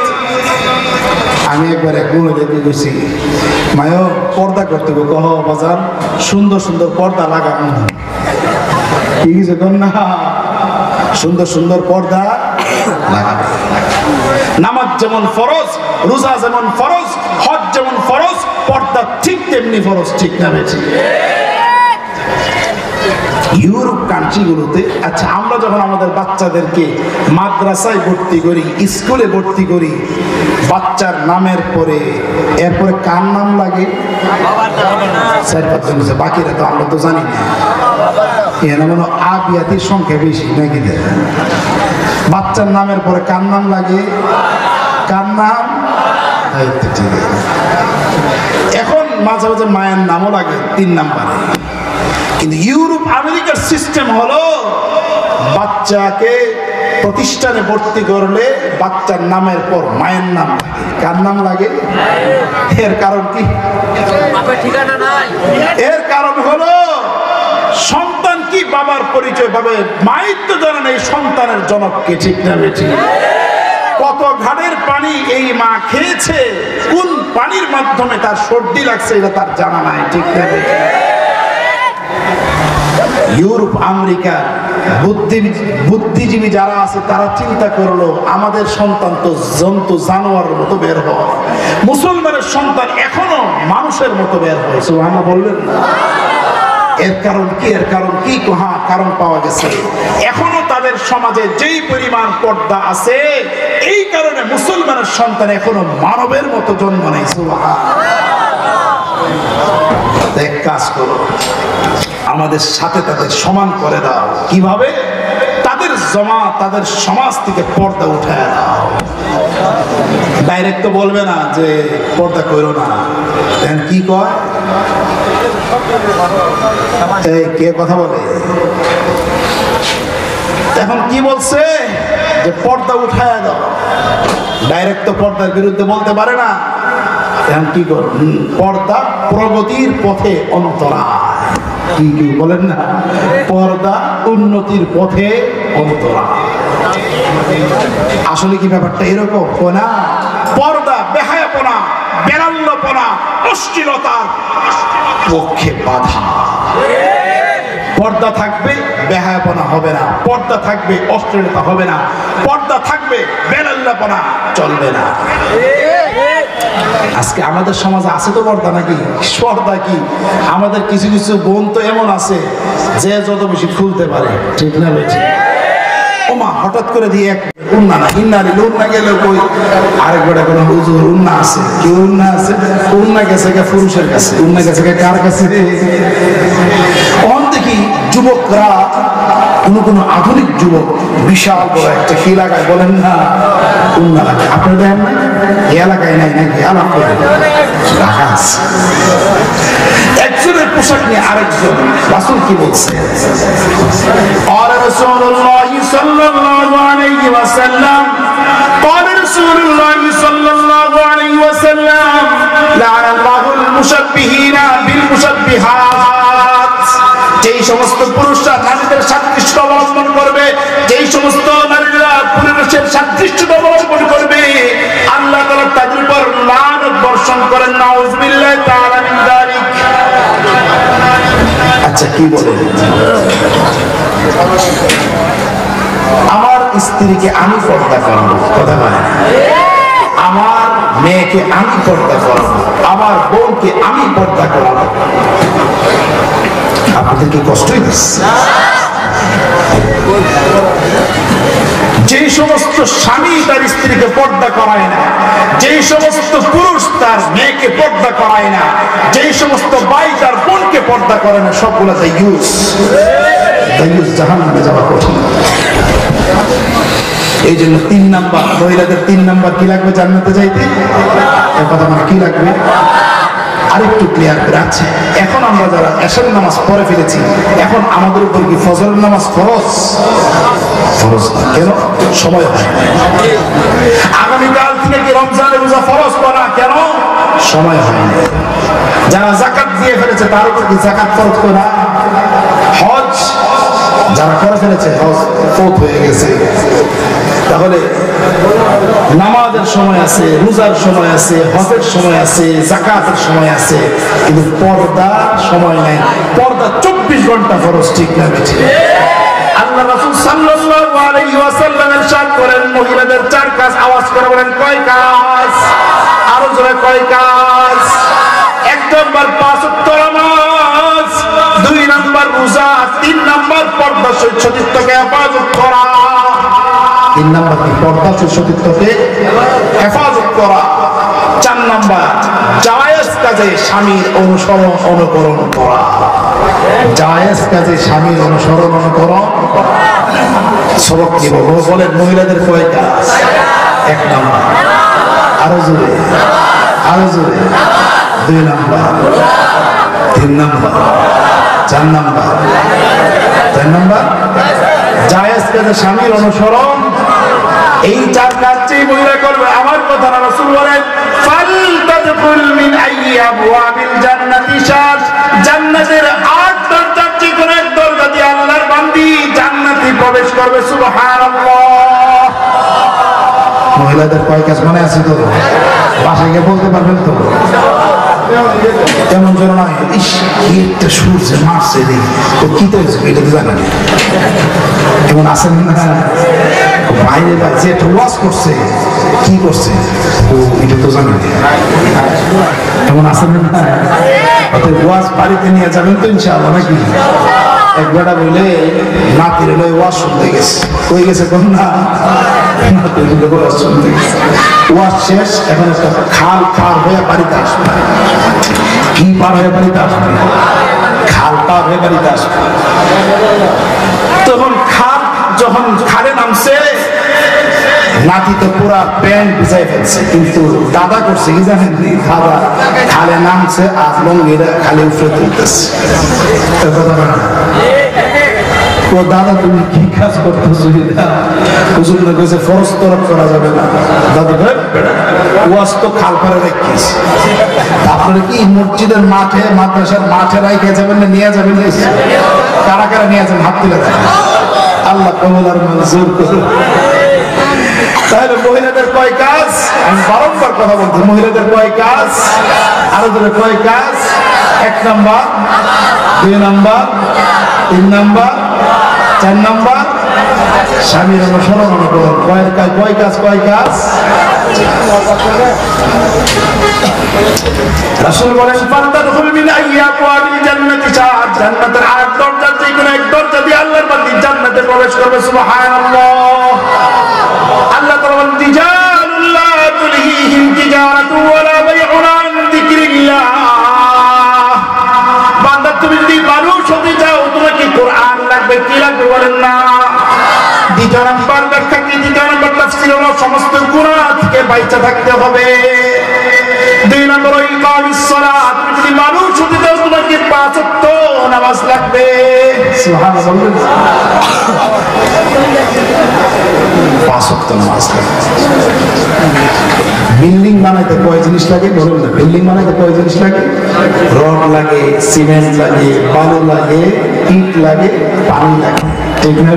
Speaker 1: আমি একবার এক মহিলাকে গেছি, মায়ো পর্দা করতে গো, কহ বাজার সুন্দর সুন্দর পর্দা লাগানো। কি কিছু কর না, সুন্দর সুন্দর পর্দা লাগাবে। নামাজ যেমন ফরজ, রোজা যেমন ফরজ, হজ যেমন ফরজ, পর্দা ঠিক তেমনি ফরজ, ঠিক না বেশি? ইউরোপ কান্ট্রিগুলোতে, আচ্ছা আমরা যখন আমাদের বাচ্চাদেরকে মাদ্রাসায় ভর্তি করি, স্কুলে ভর্তি করি, বাচ্চার নামের পরে এরপরে কার নাম লাগে? 4-5 জন আছে, বাকিরা তো আমরা তো জানি না। এখানে মনে আবিয়াতির সংখ্যা বেশি নাকি? বাচ্চার নামের পরে কার নাম লাগে? কার নাম? এখন মাঝে মাঝে মায়ের নামও লাগে 3 নাম্বারে। কিন্তু ইউরোপ আমেরিকার সিস্টেম হলো, বাচ্চাকে প্রতিষ্ঠানে ভর্তি করলে বাচ্চার নামের পর মায়ের নাম লাগে। কার নাম লাগে? এর কারণ কি? এর কারণ হলো সন্তান কি বাবার পরিচয় পাবে, মায়ের তো জানে না এই সন্তানের জনককে, ঠিক না বেঠি? কত ঘাটের পানি এই মা খেয়েছে, কোন পানির মাধ্যমে তার সর্দি লাগছে এটা তার জানা নাই, ঠিক না বেঠি? ইউরোপ আমেরিকার বুদ্ধিজীবী যারা আছে তারা চিন্তা করলো, আমাদের সন্তান তো জন্তু জানোয়ারের মতো বের হয়, মুসলমানের সন্তান এখনো মানুষের মতো বের হয়। সুবহানাল্লাহ বলবেন না? এর কারণ কি? এর কারণ কি? হ্যাঁ, কারণ পাওয়া গেছে। এখনো তাদের সমাজে যেই পরিমাণ পর্দা আছে, এই কারণে মুসলমানের সন্তান এখনো মানবের মতো জন্ম নেয়। সুবহানাল্লাহ। এক কাজ করো, আমাদের সাথে তাদের সমান করে দাও। কিভাবে? তাদের তাদের সমাজ থেকে পর্দা উঠায় দাও। ডাইরেক্ট তো বলবে না যে পর্দা করো না, কি কয়? এই কে কথা বলে? এখন কি বলছে? যে পর্দা উঠায় দাও। ডাইরেক্ট তো পর্দার বিরুদ্ধে বলতে পারে না। এখন কি কর? পর্দা প্রগতির পথে অন্তরা। কি বলেন না? পর্দা উন্নতির পথে অন্তরা। আসলে কি ব্যাপারটা এরকম না? পর্দা বেহায়াপনা, বেলাল্যপনা, অশ্লীলতার পক্ষে বাধা। পর্দা থাকবে, বেহায়াপনা হবে না। পর্দা থাকবে, অশ্লীলতা হবে না। পর্দা থাকবে, বেলাল্যপনা চলবে না। আজকে আমাদের সমাজে আছে তো পর্দা নাকি? পর্দা কি? আমাদের কিছু কিছু বোন তো এমন আছে যে যত বেশি খুলতে পারে, ঠিক না বেশি? ওমা হঠাৎ করে দিয়ে এক উন্না না ইন্না দিলে উন্না গেলে কই আরেক বেটা কোনো হুজুর উন্না আছে কি উন্না আছে উন্না গেছে কে পুরুষের কাছে উন্না গেছে কে কার কাছে দেখি যুবকরা কোন আধুনিক যুবক বিশাল বড় একটা কি লাগায় বলেন না উন্না লাগে আপনার দেখেন না এই এলাকায় নাই নাকি আলাপ করে রাখা আছে একজনের পোশাক নিয়ে আরেকজন রাসূল কি বলছে قال رسول الله صلى الله عليه وسلم قال رسول الله صلى الله عليه وسلم لعن الله المشبهين بالمشبهات যেই সমস্ত পুরুষরা নারীদের সাদৃশ্য অবলম্বন করবে যেই সমস্ত নারীরা পুরুষের সাদৃশ্য অবলম্বন করবে আল্লাহ তাআলা তাদের উপর লানত বর্ষণ করেন নাউযুবিল্লাহি তাআলা মিন যালিক আচ্ছা কি বলেন আমার স্ত্রীকে আমি পর্দা করব কথা বলে আমার মেয়েকে আমি পর্দা করব আমার বোনকে আমি পর্দা করব আপনাদের কি কষ্টই হচ্ছে যে সমস্ত স্বামী তার স্ত্রীকে পর্দা করায় না যে সমস্ত পুরুষ তার মেয়েকে পর্দা করায় না যে সমস্ত ভাই তার বোনকে পর্দা করে না সবগুলো দায়ুস জাহান্নামে যাওয়া কঠিন এই জন্য 3 নাম্বার মহিলাদের 3 নাম্বার কি লাগবে জান্নাতে যাইতে এই কথা মানে কি লাগবে আরেকটু ক্লিয়ার করে আছে এখন আমরা যারা এশার নামাজ পড়ে ফেলেছি এখন আমাদের উপর কি ফজরের নামাজ ফরজ না কেন সময় হয় আগামীকাল থেকে কি রমজানের রোজা ফরজ করা কেন সময় হয় না যারা যাকাত দিয়ে ফেলেছে তার উপর কি যাকাত ফরজ করা হজ যারা করে ফেলেছে হজ ফরজ হয়ে গেছে তাহলে নামাজের সময় আছে রোজার সময় আছে হজের সময় আছে যাকাতের সময় আছে কিন্তু পর্দার সময় নাই পর্দা 24 ঘন্টা ফরজ ঠিক না ঠিক আল্লাহ রাসূল সাল্লাল্লাহু আলাইহি ওয়াসাল্লাম ইরশাদ করেন মহিলাদের 4 কাজ আওয়াজ করে বলেন কয় কাজ আরো জোরে কয় কাজ 1 নাম্বার 5 ওয়াক্ত নামাজ 2 নাম্বার রোজা 3 নাম্বার পর্দা সতীত্বকে হেফাজত করা 3 নাম্বার কি পর্দা সতীত্বকে হেফাজত করা 4 নাম্বার জায়েজ কাজে স্বামীর অনুকরণ করা জায়েজ কাজে স্বামীর অনুকরণ সবক কি বলেন মহিলাদের কয় কাজ 1 নাম্বার আরো জোরে 2 নাম্বার 3 নাম্বার 4 নাম্বার জায়েজ কাজে স্বামীর অনুসরণ এই 4 কাজটি মহিলা করবে আমার কথা না রাসূল বলেন ফালতাদখুল মিন আইয়ি আবওয়াবিল জান্নাতি শাস জান্নাতের 8 দরজা যে কোন এক দরজা দিয়ে আল্লাহর বান্দি জান্নাতে প্রবেশ করবে সুবহানাল্লাহ মহিলাদের কয় কাজ মনে আছে তো বাসায় গিয়ে বলতে পারবেন তো তেমন যেন নয় ইস কি একটা সূর্যে মারছে রে তো কি তো এটা তো জানা নেই এমন আসেন না বাইরে যে একটা ওয়াজ করছে কি করছে ও এটা তো জানি এমন আসেন না অতএব ওয়াজ বাড়িতে নিয়ে যাবেন তো ইনশাআল্লাহ নাকি একবারটা বলে নাতির লয়ে ওয়াজ শুনতে গেছে কই গেছে কোন না নাতির লয়ে ওয়াজ শুনতে গেছে ওয়াজ শেষ এখন একটা খাল পার হয়ে বাড়িতে আসবে কি পার হয়ে বাড়িতে আসবে খাল পার হয়ে বাড়িতে আসবে তখন যখন খালে নামছে নাতি তো পুরা প্যান্ট ভিজাই ফেলছে কিন্তু দাদা করছে কি জানেন দাদা খালে নামছে আর লঙ্গিটা খালি উপরে তুলতেছে ও দাদা তুমি কি কাজ করতেছো হুজুর না কইছে ফরজ তরফ করা যাবে না দাদা ওয়াজ তো খাল পারে রেখেছি আপনারা কি মসজিদের মাঠে মাদ্রাসার মাঠে রাইখে যাবেন না নিয়ে যাবেন কারা কারা নিয়ে যাবেন হাত তুলে দেন আল্লাহ কবুল আর মঞ্জুর করুন তাহলে মহিলাদের কয় কাজ আমি বারংবার কথা বলছি মহিলাদের কয় কাজ আরো ধরে কয় কাজ 1 নাম্বার 2 নাম্বার 3 নাম্বার 4 নাম্বার স্বামীর অনুসরণ কয় কাজ রাসূল বলেন ফাতাদখুল মিন আইয়াবওয়াবিল জান্নাতি শাআত, জান্নাতের ৮ দরজা থেকে কোন এক দরজা দিয়ে আল্লাহর বান্দা জান্নাতে প্রবেশ করবে। সুবহানাল্লাহ। আল্লাহ তাআলা বলেন তিজারুল লা তুলহিহিম তিজারাতু ওয়ালা বাইউন আন যিকরিল্লাহ। বান্দা তুমি যদি মানুষ হতে চাও তোমাকে কোরআন লাগবে, কি লাগবে বলেন না? দ্বিতীয় নাম্বার ব্যাখ্যা কি? দ্বিতীয় নাম্বার তাফসীর হলো সমস্ত গুনাহ থেকে বাইচা থাকতে হবে। দুই নম্বর ইকামিস সালাত, তুমি যদি মানুষ হতে চাও তোমাকে ৫ ওয়াক্ত নামাজ লাগবে। সুবহানাল্লাহ। ৫ ওয়াক্ত নামাজ লাগবে। বিল্ডিং বানাইতে কয় জিনিস লাগে বলুন না? বিল্ডিং বানাইতে কয় জিনিস লাগে? রড লাগে, সিমেন্ট লাগে, বালু লাগে, ইট লাগে, পানি লাগে। ঠিক না?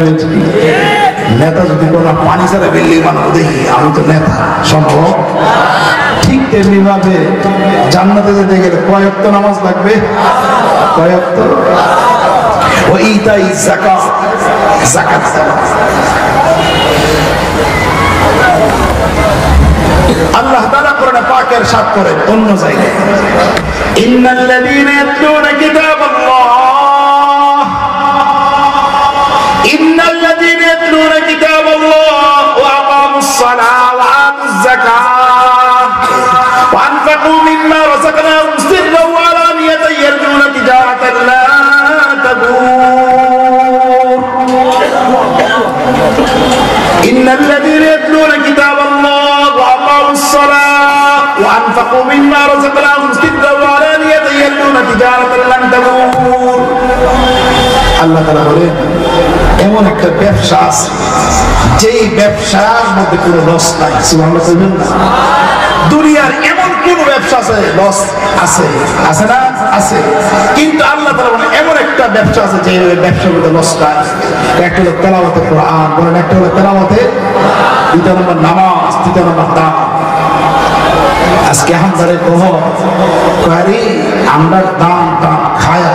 Speaker 1: নেতা যদি কোনো পানি ছাড়া বিল্ডিং বানাবো দেখি, আমি তো নেতা, সম্ভব? ঠিক তেমনি ভাবে জান্নাতে যেতে গেলে কয় ওয়াক্ত নামাজ লাগবে? কয় ওয়াক্ত? ওয়া ইতাইজ যাকাত, যাকাত। আল্লাহ তাআলা কোরআনে পাকের ইরশাদ করেন অন্য জায়গায়, ইন্নাল্লাযীনা ইয়াতলুনা কিতাবাল্লাহ, ইন্নাল্লাযীনা ইয়াতলুনা কিতাবাল্লাহ ওয়া আকামুস সালাহ ওয়া আতুজ যাকাত ওয়া আনফাকু মিম্মা রাযাকনাহুম সিররান ওয়া আলানিয়াতান ইয়ারজুনা তিজারাতান লা তাবুর। ইন্নাল্লাযীনা ইয়াতলুনা কিতাবাল্লাহ ওয়া আকামুস সালাহ ওয়া আনফাকু মিম্মা রাযাকনাহুম সিররান ওয়া আলানিয়াতান ইয়ারজুনা তিজারাতান লা তাবুর। আল্লাহ তাআলা বলেন এমন একটা ব্যবসা আছে যেই ব্যবসার মধ্যে কোনো লস নাই। সুবহানাল্লাহ। দুনিয়ার এমন কোন ব্যবসা আছে লস আছে? আছে না? আছে। কিন্তু আল্লাহ তাআলা বলেন এমন একটা ব্যবসা আছে যে ব্যবসার মধ্যে লস নাই। একটা হলো তেলাওয়াতে কোরআন, বলেন একটা হলো তেলাওয়াতে, দ্বিতীয় নম্বর নামাজ, তৃতীয় নম্বর দান। আজকে আমাদের কহ কারি আমরা দান দান খায়া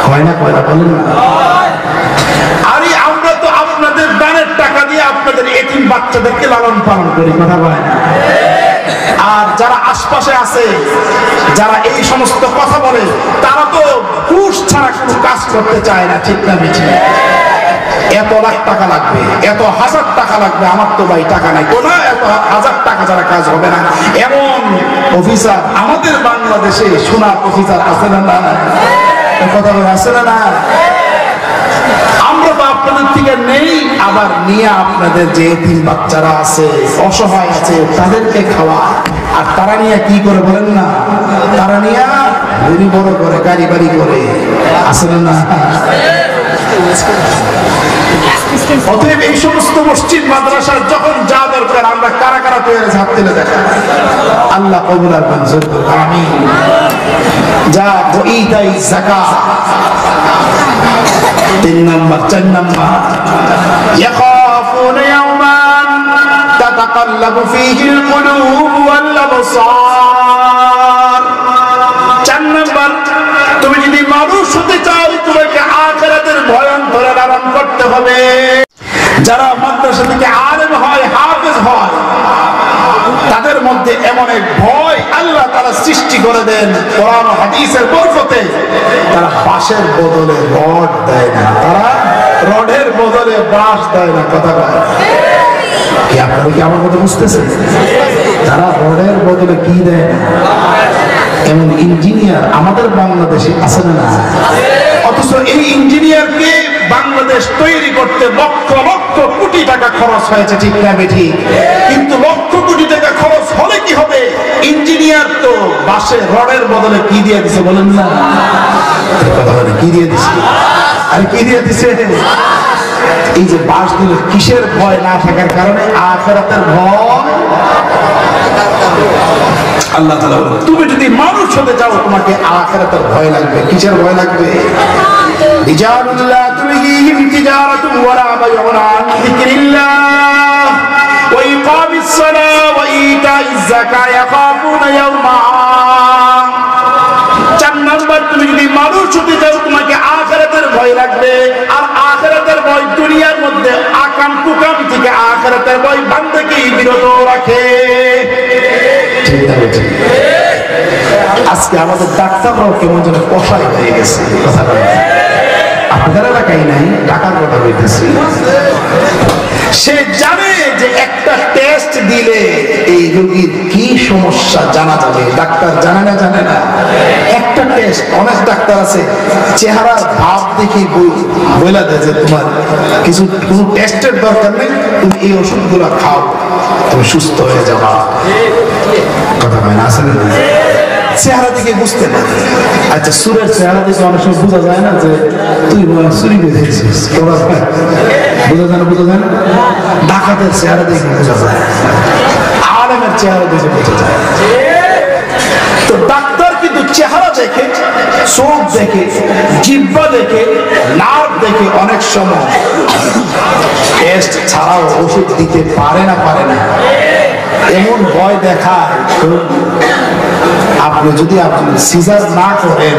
Speaker 1: হয় না, কয়না বলেন না? আরে আমরা তো আপনাদের দানের টাকা দিয়ে আপনাদের এতিম বাচ্চাদেরকে লালন পালন করি, কথা বলে না? আর যারা আশপাশে আছে, যারা এই সমস্ত কথা বলে, তারা তো ঘুষ ছাড়া কোনো কাজ করতে চায় না। ঠিক না বেঠিক? এত লাখ টাকা লাগবে, এত হাজার টাকা লাগবে, আমার তো ভাই টাকা নাই, কোনো এত হাজার টাকা ছাড়া কাজ হবে না, এমন অফিসার আমাদের বাংলাদেশে সোনার অফিসার আছে না? না কথা বলে আছে না? না। আমরা তো আপনাদের থেকে নেই, আবার নিয়ে আপনাদের যে এতিম বাচ্চারা আছে, অসহায় আছে, তাদেরকে খাওয়া। আর তারা নিয়ে কি করে বলেন না? তারা নিয়ে বুড়ি বড় করে, গাড়ি বাড়ি করে, আছে না? অতএব এই সমস্ত মসজিদ মাদ্রাসার যখন যা দরকার আমরা কারা কারা তৈরি হাত তুলে দেখা, আল্লাহ কবুল আর মঞ্জুর করুন। আমিন। যা বইদাই যাকাত। 3 নম্বর 4 নম্বর ইয়াখাফুনা ইয়াওমান তাতাকাল্লাবু ফীহিল কুলুব ওয়াল আবসার। 4 নম্বর, তুমি যদি মানুষ হতে চাও তোমাকে আখিরাতের ভয় অন্তরে লালন করতে হবে। যারা মাদ্রাসা থেকে আলেম হয়, হাফেজ হয়, তাদের মধ্যে এমন এক ভয় আল্লাহ তাআলা সৃষ্টি করে দেন কোরআন ও হাদিসের বরকতে। তারা বাঁশের বদলে রড দেয় না, তারা রডের বদলে বাঁশ দেয় না। কথা বলে কি? আপনারা কি আমার কথা বুঝতেছেন? তারা রডের বদলে কি দেয় না? এমন ইঞ্জিনিয়ার আমাদের বাংলাদেশে আছে না? অথচ এই ইঞ্জিনিয়ারকে বাংলাদেশ তৈরি করতে লক্ষ লক্ষ কোটি টাকা খরচ হয়েছে। ঠিক না বেঠিক? কিন্তু লক্ষ কোটি টাকা খরচ হলে কি হবে? ইঞ্জিনিয়ার তো বাঁশে রডের বদলে কি দিয়ে দিছে বলেন না? কথা বলে কি দিয়ে দিছে? আরে কি দিয়ে দিছে? এই যে বাঁশ দিল, কিসের ভয় না থাকার কারণে? আখিরাতের ভয়। আল্লাহ তাআলা বলেন তুমি যদি মানুষ হতে চাও তোমাকে আখিরাতের ভয় লাগবে। কিসের ভয় লাগবে? রিজালুল লা তুলহিহিম তিজারাতুন ওয়ালা বাইউন আন যিকরিল্লাহ ওয়া ইকামিস সালাহ ওয়া ইতাইজ যাকাত ইয়াখাফুনা ইয়াওমান। 4 নম্বর, তুমি যদি মানুষ হতে চাও তোমাকে আখিরাতের ভয় লাগবে। আর আখিরাতের ভয় দুনিয়ার মধ্যে আকাম কুকাম থেকে আখিরাতের ভয় বান্দাকে বিরত রাখে। ঠিক আছে? আজকে আমাদের ডাক্তাররাও কেমন যেন কষাই হয়ে গেছে। কথাটা আপনাদের এলাকায় নাই, ঢাকার কথা বলতেছি। সে জানে যে একটা টেস্ট দিলে এই রোগীর কি সমস্যা জানা যাবে। ডাক্তার জানে না একটা টেস্ট। অনেক ডাক্তার আছে চেহারার ভাব দেখে বইলা দেয় যে তোমার কোনো টেস্টের দরকার নেই, তুমি এই ওষুধগুলো খাও, তুমি সুস্থ হয়ে যাবা। কথা হয় না, আসলে চেহারা দিকে বুঝতে পারে। আচ্ছা, সুরের চেহারা দিকে অনেক সময় বোঝা যায় না যে তুই চুরি বেঁধেছিস, বোঝা যায় না। ডাকাতের চেহারা দেখে বোঝা যায়, আলেমের চেহারা দেখে বোঝা যায়। তো ডাক্তার কিন্তু চেহারা দেখে, চোখ দেখে, জিহ্বা দেখে, নাক দেখে অনেক সময় টেস্ট ছাড়াও ওষুধ দিতে পারে না। এমন ভয় দেখায়, আপনি যদি সিজার না করেন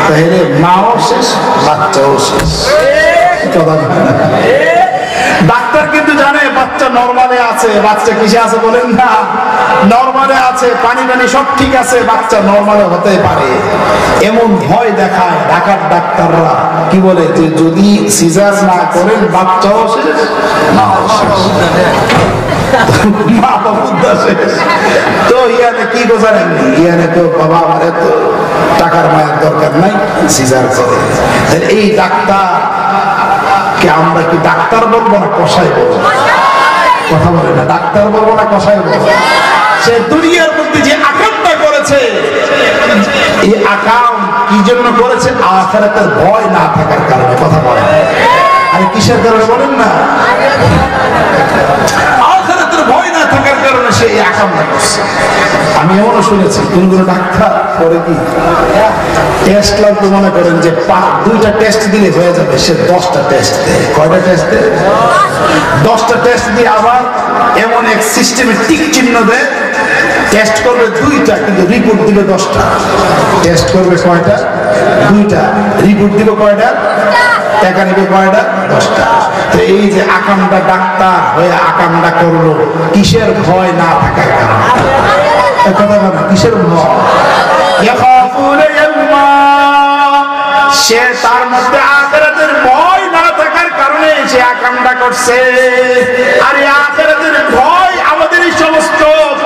Speaker 1: তাহলে মাও শেষ, বাচ্চাও শেষ। ডাক্তার কিন্তু জানে বাচ্চা নরমালে আছে। বাচ্চা কিসে আছে বলেন না? নরমালে আছে, পানি সব ঠিক আছে, বাচ্চা নরমালে হতে পারে। এমন ভয় দেখায় ঢাকার ডাক্তাররা। কি বলে যে যদি সিজার না করেন বাচ্চাও শেষ, মাও শেষ। মা বাবুদা শেষ। তো ইয়ানে কি বোঝালেন? ইয়ানে তো বাবা আমার এত টাকার মায়ের দরকার নাই, সিজার করে। এই ডাক্তার কে আমরা কি ডাক্তার বলবো না কসাই বলবো? কথা বলে না, ডাক্তার বলবো না কসাই বলবো? সে দুনিয়ার মধ্যে যে আকামটা করেছে, এই আকাম কি জন্য করেছে? আখিরাতের ভয় না থাকার কারণে। কথা বলে আরে কিসের কারণে বলেন না? আখিরাতের ভয় না থাকার কারণে সে এই আকামটা করছে। আমি এমনও শুনেছি কোন ডাক্তার করে কি টেস্ট লাগবে, মনে করেন যে 2টা টেস্ট দিলে হয়ে যাবে, সে 10টা টেস্ট দেয়। কয়টা টেস্ট দেয়? 10টা টেস্ট দিয়ে আবার এমন এক সিস্টেমে টিক চিহ্ন দেয়। টেস্ট করবে 2টা, কিন্তু রিপোর্ট দিবে 10টা। টেস্ট করবে কয়টা? 2টা। রিপোর্ট দিবে কয়টা? টাকা নেবে কয়টা? 10টা। তো এই যে আকামটা ডাক্তার হয়ে আকামটা করলো কিসের ভয় না থাকার কারণে? কথা বলে কিসের ভয়? সে তার মধ্যে আখিরাতের ভয় না থাকার কারণে সে আকামটা করছে। আর এই আখিরাতের ভয় আমাদের এই সমস্ত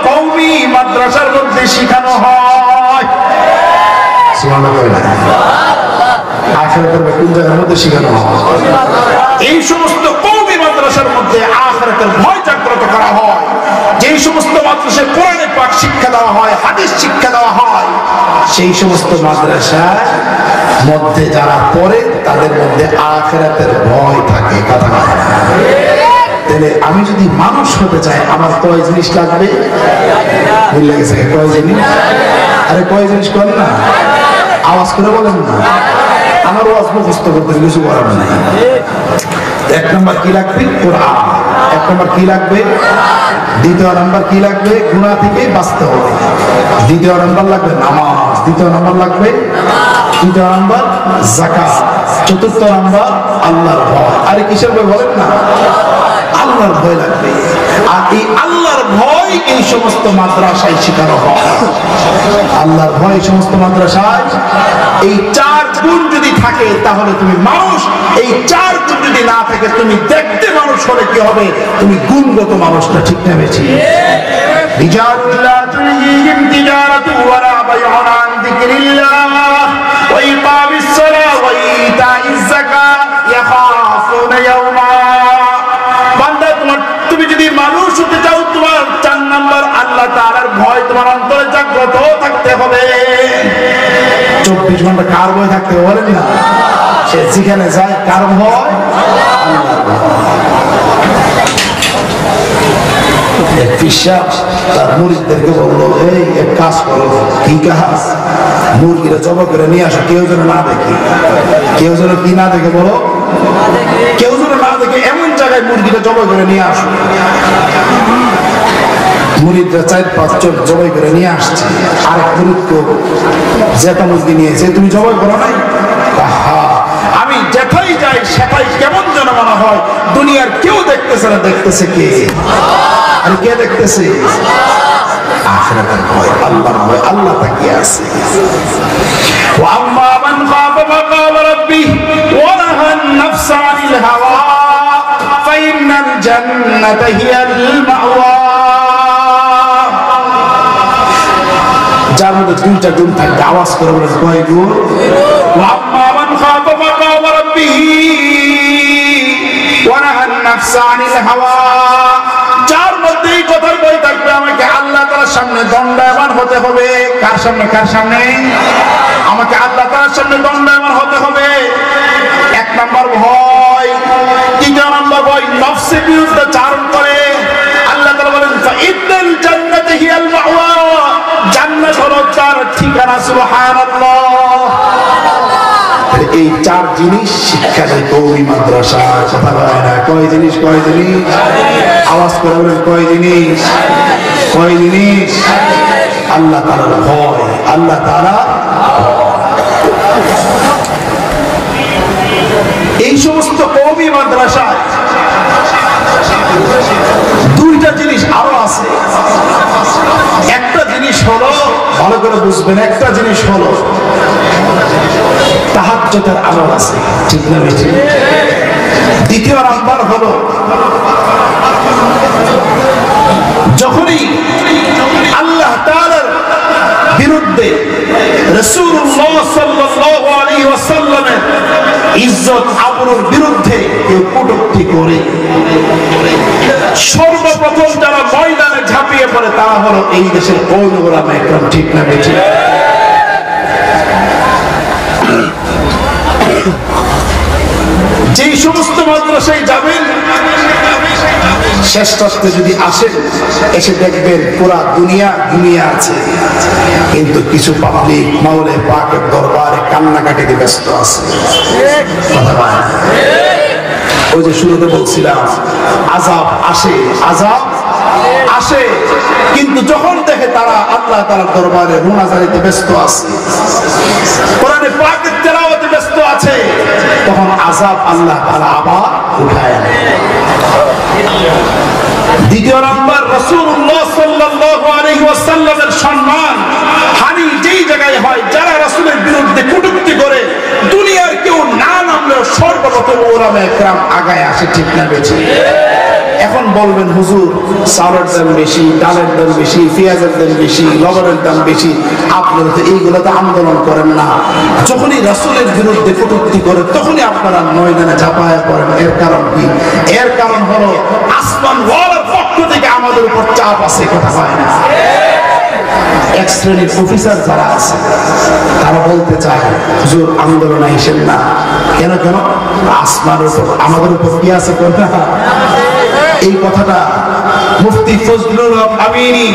Speaker 1: কওমি মাদ্রাসার মধ্যে শেখানো হয়। সুবহানাল্লাহ। আখিরাতের কোন জায়গার মধ্যে শেখানো হয়? এই সমস্ত কওমি মাদ্রাসার মধ্যে আখিরাতের ভয় জাগ্রত করা হয়। যেই সমস্ত মাদ্রাসায় কোরআনে পাক শিক্ষা দেওয়া হয়, হাদিস শিক্ষা দেওয়া হয়, সেই সমস্ত মাদ্রাসার মধ্যে যারা পড়ে তাদের মধ্যে আখিরাতের ভয় থাকে। কথা বলে না। তাহলে আমি যদি মানুষ হতে চাই আমার কয় জিনিস লাগবে? বুঝলে গেছে কয় জিনিস? আরে কয় জিনিস করেন না, আওয়াজ করে বলেন না। আমার ওয়াজ মুখস্থ করতে কিছু করার নাই। 1 নম্বর কি লাগবে? কোরআন। 1 নম্বর কি লাগবে? 2য় নম্বর কি লাগবে? গুনাহ থেকে বাঁচতে হবে। 2য় নম্বর লাগবে নামাজ। 2য় নম্বর লাগবে 3য় নম্বর যাকাত। 4র্থ নম্বর আল্লাহর ভয়। আরে কিসের ভয় বলেন না? আল্লাহর ভয় লাগবে। আর এই আল্লাহর ভয় এই সমস্ত মাদ্রাসায় শেখানো হয়। আল্লাহর ভয় এই সমস্ত মাদ্রাসায় এই 4 গুণ যদি থাকে তাহলে তুমি মানুষ। এই 4 গুণ যদি না থাকে তুমি দেখতে মানুষ হলে কি হবে? তুমি গুণগত মানুষটা ঠিক নেমেছি। রিজালুল্লাহ তুলহিহিম তিজারাতু ওয়ালা বাইউন আন যিকরিল্লাহ ওয়া ইকামিস সালাহ ওয়া ইতাইজ যাকাত ইয়াখাফুনা ইয়াওমা। বান্দা তুমি যদি মানুষ হতে চাও, তোমার 4 নম্বর আল্লাহ তাআলার ভয় তোমার অন্তরে জাগ্রত থাকতে হবে। 24 ঘন্টা কার ভয় থাকতে হবে বলেন না? সে যেখানে যায় কার ভয়? আল্লাহর ভয়। এক পিসাব তার মুরিদদেরকে বললো, এই এক কাজ করো। কি কাজ? মুরগিরা জবাই করে নিয়ে আসো, কেউ যেন না দেখে। কেউ যেন কি না দেখে বলো? কেউ যেন না দেখে এমন জায়গায় মুরগিটা জবাই করে নিয়ে আসো। মুরিদরা 4-5 জন জবাই করে নিয়ে আসছে। আরেক মুরিদকে জেতা মুরগি নিয়েছে, তুমি জবাই করো নাই? আমি যেথাই যাই সেটাই কেমন যেন মনে হয় দুনিয়ার কেউ দেখতেছে না। দেখতেছে কে? আরে কে দেখতেছে? আখিরাতের ভয়, আল্লাহর ভয়, আল্লাহ তাকিয়ে আছে। وأما من خاف مقام ربه ونهى النفس عن الهوى فإن الجنة هي المأوى। যার মধ্যে দুইটা গুণ থাকবে, আওয়াজ করে বলেন কয় গুণ? وأما من خاف مقام ربه ونهى النفس عن الهوى, যার মধ্যে এই কথার বই থাকবে আমাকে আল্লাহ তাআলার সামনে দণ্ডায়মান হতে হবে। কার সামনে? কার সামনে? আমাকে আল্লাহ তাআলার সামনে দণ্ডায়মান হতে হবে। এক নাম্বার ভয়। দ্বিতীয় নাম্বার ভয় নফসের বিরুদ্ধে চারণ করে। আল্লাহ তাআলা বলেন ফাইন্নাল জান্নাতা হিয়াল মাওয়া, জান্নাত হলো তার ঠিকানা। সুবহানাল্লাহ। এই চার জিনিস শিক্ষা দেয় কওমি মাদ্রাসা। কথা বলে না কয় জিনিস? কয় জিনিস? আওয়াজ করে বলেন কয় জিনিস? কয় জিনিস? আল্লাহ তাআলার ভয়, আল্লাহ তাআলা। এই সমস্ত কওমি মাদ্রাসায় দুইটা জিনিস আরো আছে। একটা জিনিস হলো, ভালো করে বুঝবেন, একটা জিনিস হলো তাহাজ্জুদের আমল আছে, ঠিক না বেশি? দ্বিতীয় নাম্বার হলো যখনই আল্লাহ তাআলার বিরুদ্ধে রাসূলুল্লাহ সাল্লাল্লাহু আলাইহি ওয়াসাল্লামের ইজ্জত আবরুর বিরুদ্ধে কেউ কটূক্তি করে, সর্বপ্রথম যারা ময়দানে ঝাঁপিয়ে পড়ে তারা হলো এই দেশের কওমি উলামা একরাম, ঠিক না বেশি? যেই সমস্ত মাদ্রাসায় যাবেন, শেষ রাস্তে যদি আসেন, এসে দেখবেন পুরা দুনিয়া আছে, কিন্তু কিছু পাবলিক মাওলানা পাকের দরবারে কান্নাকাটিতে ব্যস্ত আছে। ওই যে শুরুতে বলছিলাম আযাব আসে, কিন্তু যখন দেখে তারা আল্লাহ তাআলার দরবারে মুনাজারিতে ব্যস্ত আছে, কোরআনে পাকের তেলাওয়াতে ব্যস্ত আছে, তখন আযাব আল্লাহ তাআলা আবার উঠায় নেয়। দ্বিতীয় নাম্বার, রাসূলুল্লাহ সাল্লাল্লাহু আলাইহি ওয়াসাল্লামের সম্মান হানি যেই জায়গায় হয়, যারা রাসূলের বিরুদ্ধে কটূক্তি করে, দুনিয়ার কেউ না নামলেও সর্বপ্রথম উলামা একরাম আগায় আসে, ঠিক না বেশি? এখন বলবেন হুজুর চালের দাম বেশি, ডালের দাম বেশি, পেঁয়াজের দাম বেশি, লবণের দাম বেশি, আপনারা তো এইগুলোতে আন্দোলন করেন না। যখনই রাসূলের বিরুদ্ধে কটূক্তি করে তখনই আপনারা ময়দানে ঝাঁপায় পড়েন। এর কারণ কি? এর কারণ হলো আসমান ওয়ালার পক্ষ থেকে আমাদের উপর চাপ আছে, কথা হয় না? এক শ্রেণীর অফিসার যারা আছে তারা বলতে চায় হুজুর আন্দোলনে আসেন না। কেন? আসমানের উপর আমাদের উপর কি আছে? এই কথাটা মুফতি ফজলুল হক আমিনী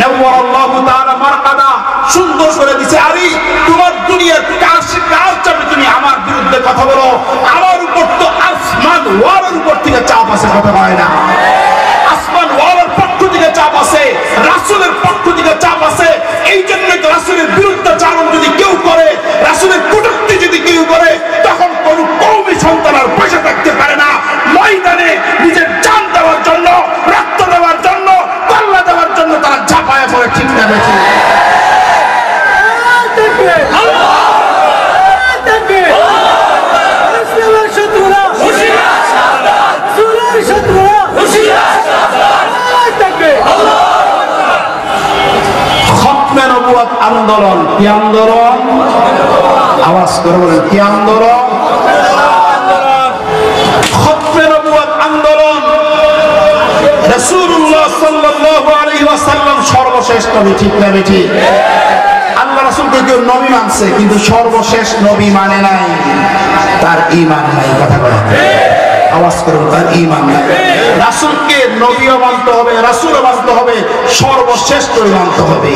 Speaker 1: নওয়ারাল্লাহু তাআলা মারকাদা সুন্দর করে দিয়েছে। আরে তোমার দুনিয়ার কার চাপে তুমি আমার বিরুদ্ধে কথা বলো? আমার উপর তো আসমান ওয়ালার উপর থেকে চাপ আছে, কথা হয় না? আসমান ওয়ালার পক্ষ থেকে চাপ আছে, রাসূলের পক্ষ থেকে চাপ আছে। এই জন্যই তো রাসূলের বিরুদ্ধে চারণ যদি কেউ করে, রাসূলের কটূক্তি যদি কেউ করে, তখন কোন কওমি সন্তান আর বসে থাকতে পারে না। ময়দানে নিজের জান দেওয়ার জন্য, রক্ত দেওয়ার জন্য, কল্লা দেওয়ার জন্য তারা ঝাঁপায় পড়ে, ঠিক না বেশি? খতমে নবুয়ত আন্দোলন কি আন্দোলন? আওয়াজ করে বলেন কি আন্দোলন? খতমে নবুয়ত আন্দোলন। রাসূলুল্লাহ সাল্লাল্লাহু আলাইহি ওয়াসাল্লাম সর্বশেষ নবী, ঠিক না বেঠি? আল্লাহ রাসূলকে কেউ নবী মানছে, কিন্তু সর্বশেষ নবী মানে নাই, তার ঈমান নাই, কথা বলেন। আওয়াজ করুন, তার ঈমান নাই। রাসূলকে নবীও মানতে হবে, রাসূলও মানতে হবে, সর্বশেষ নবী মানতে হবে।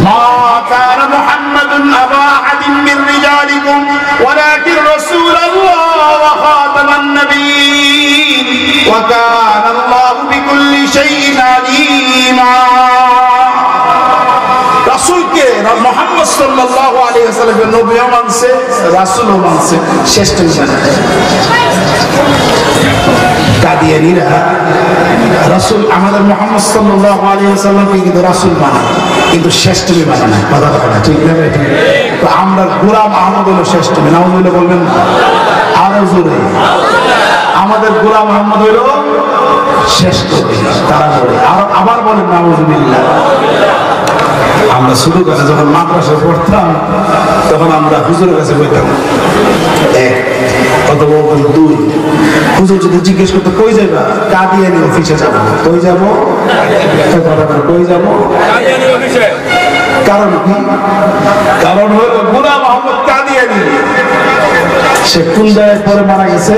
Speaker 1: মা কানা মুহাম্মাদুন আবা আহাদিন মির রিজালিকুম ওয়ালাকিন রাসূলুল্লাহ ওয়া খাতামান নাবিয়্যিন ওয়া কানা আল্লাহু বিকুল্লি শাইইন আলীমা। রাসূলকে মুহাম্মদ সাল্লাল্লাহু আলাইহি ওয়াসাল্লাম নবীও মানছে, রাসূলও মানছে, শ্রেষ্ঠ হিসেবে। কাদিয়ানীরা রাসূল আমাদের মুহাম্মদ সাল্লাল্লাহু আলাইহি ওয়াসাল্লামকে কিন্তু রাসূল মানে, কিন্তু শ্রেষ্ঠ মানে না। কথা বলে না, ঠিক না? তো আমরা গোলাম আহমদ হলো শ্রেষ্ঠ, নাউজুবিল্লাহ বলবেন না, আরো জোরে। আমাদের গোলাম আহমদ হলো শ্রেষ্ঠ, তারা বলে। আবার বলেন নাউজুবিল্লাহ। আমরা শুরু করে যখন মাদ্রাসায় পড়তাম তখন আমরা হুজুরের কাছে বলতাম এক, অথবা দুই। হুজুর যদি জিজ্ঞেস করতো কই যাবা, কাদিয়ানী অফিসে যাবো। কই যাবো? কই যাবো? কারণ কি? কারণ হলো গোলাম মোহাম্মদ কাদিয়ানী সে কোন জায়গায় পরে মারা গেছে?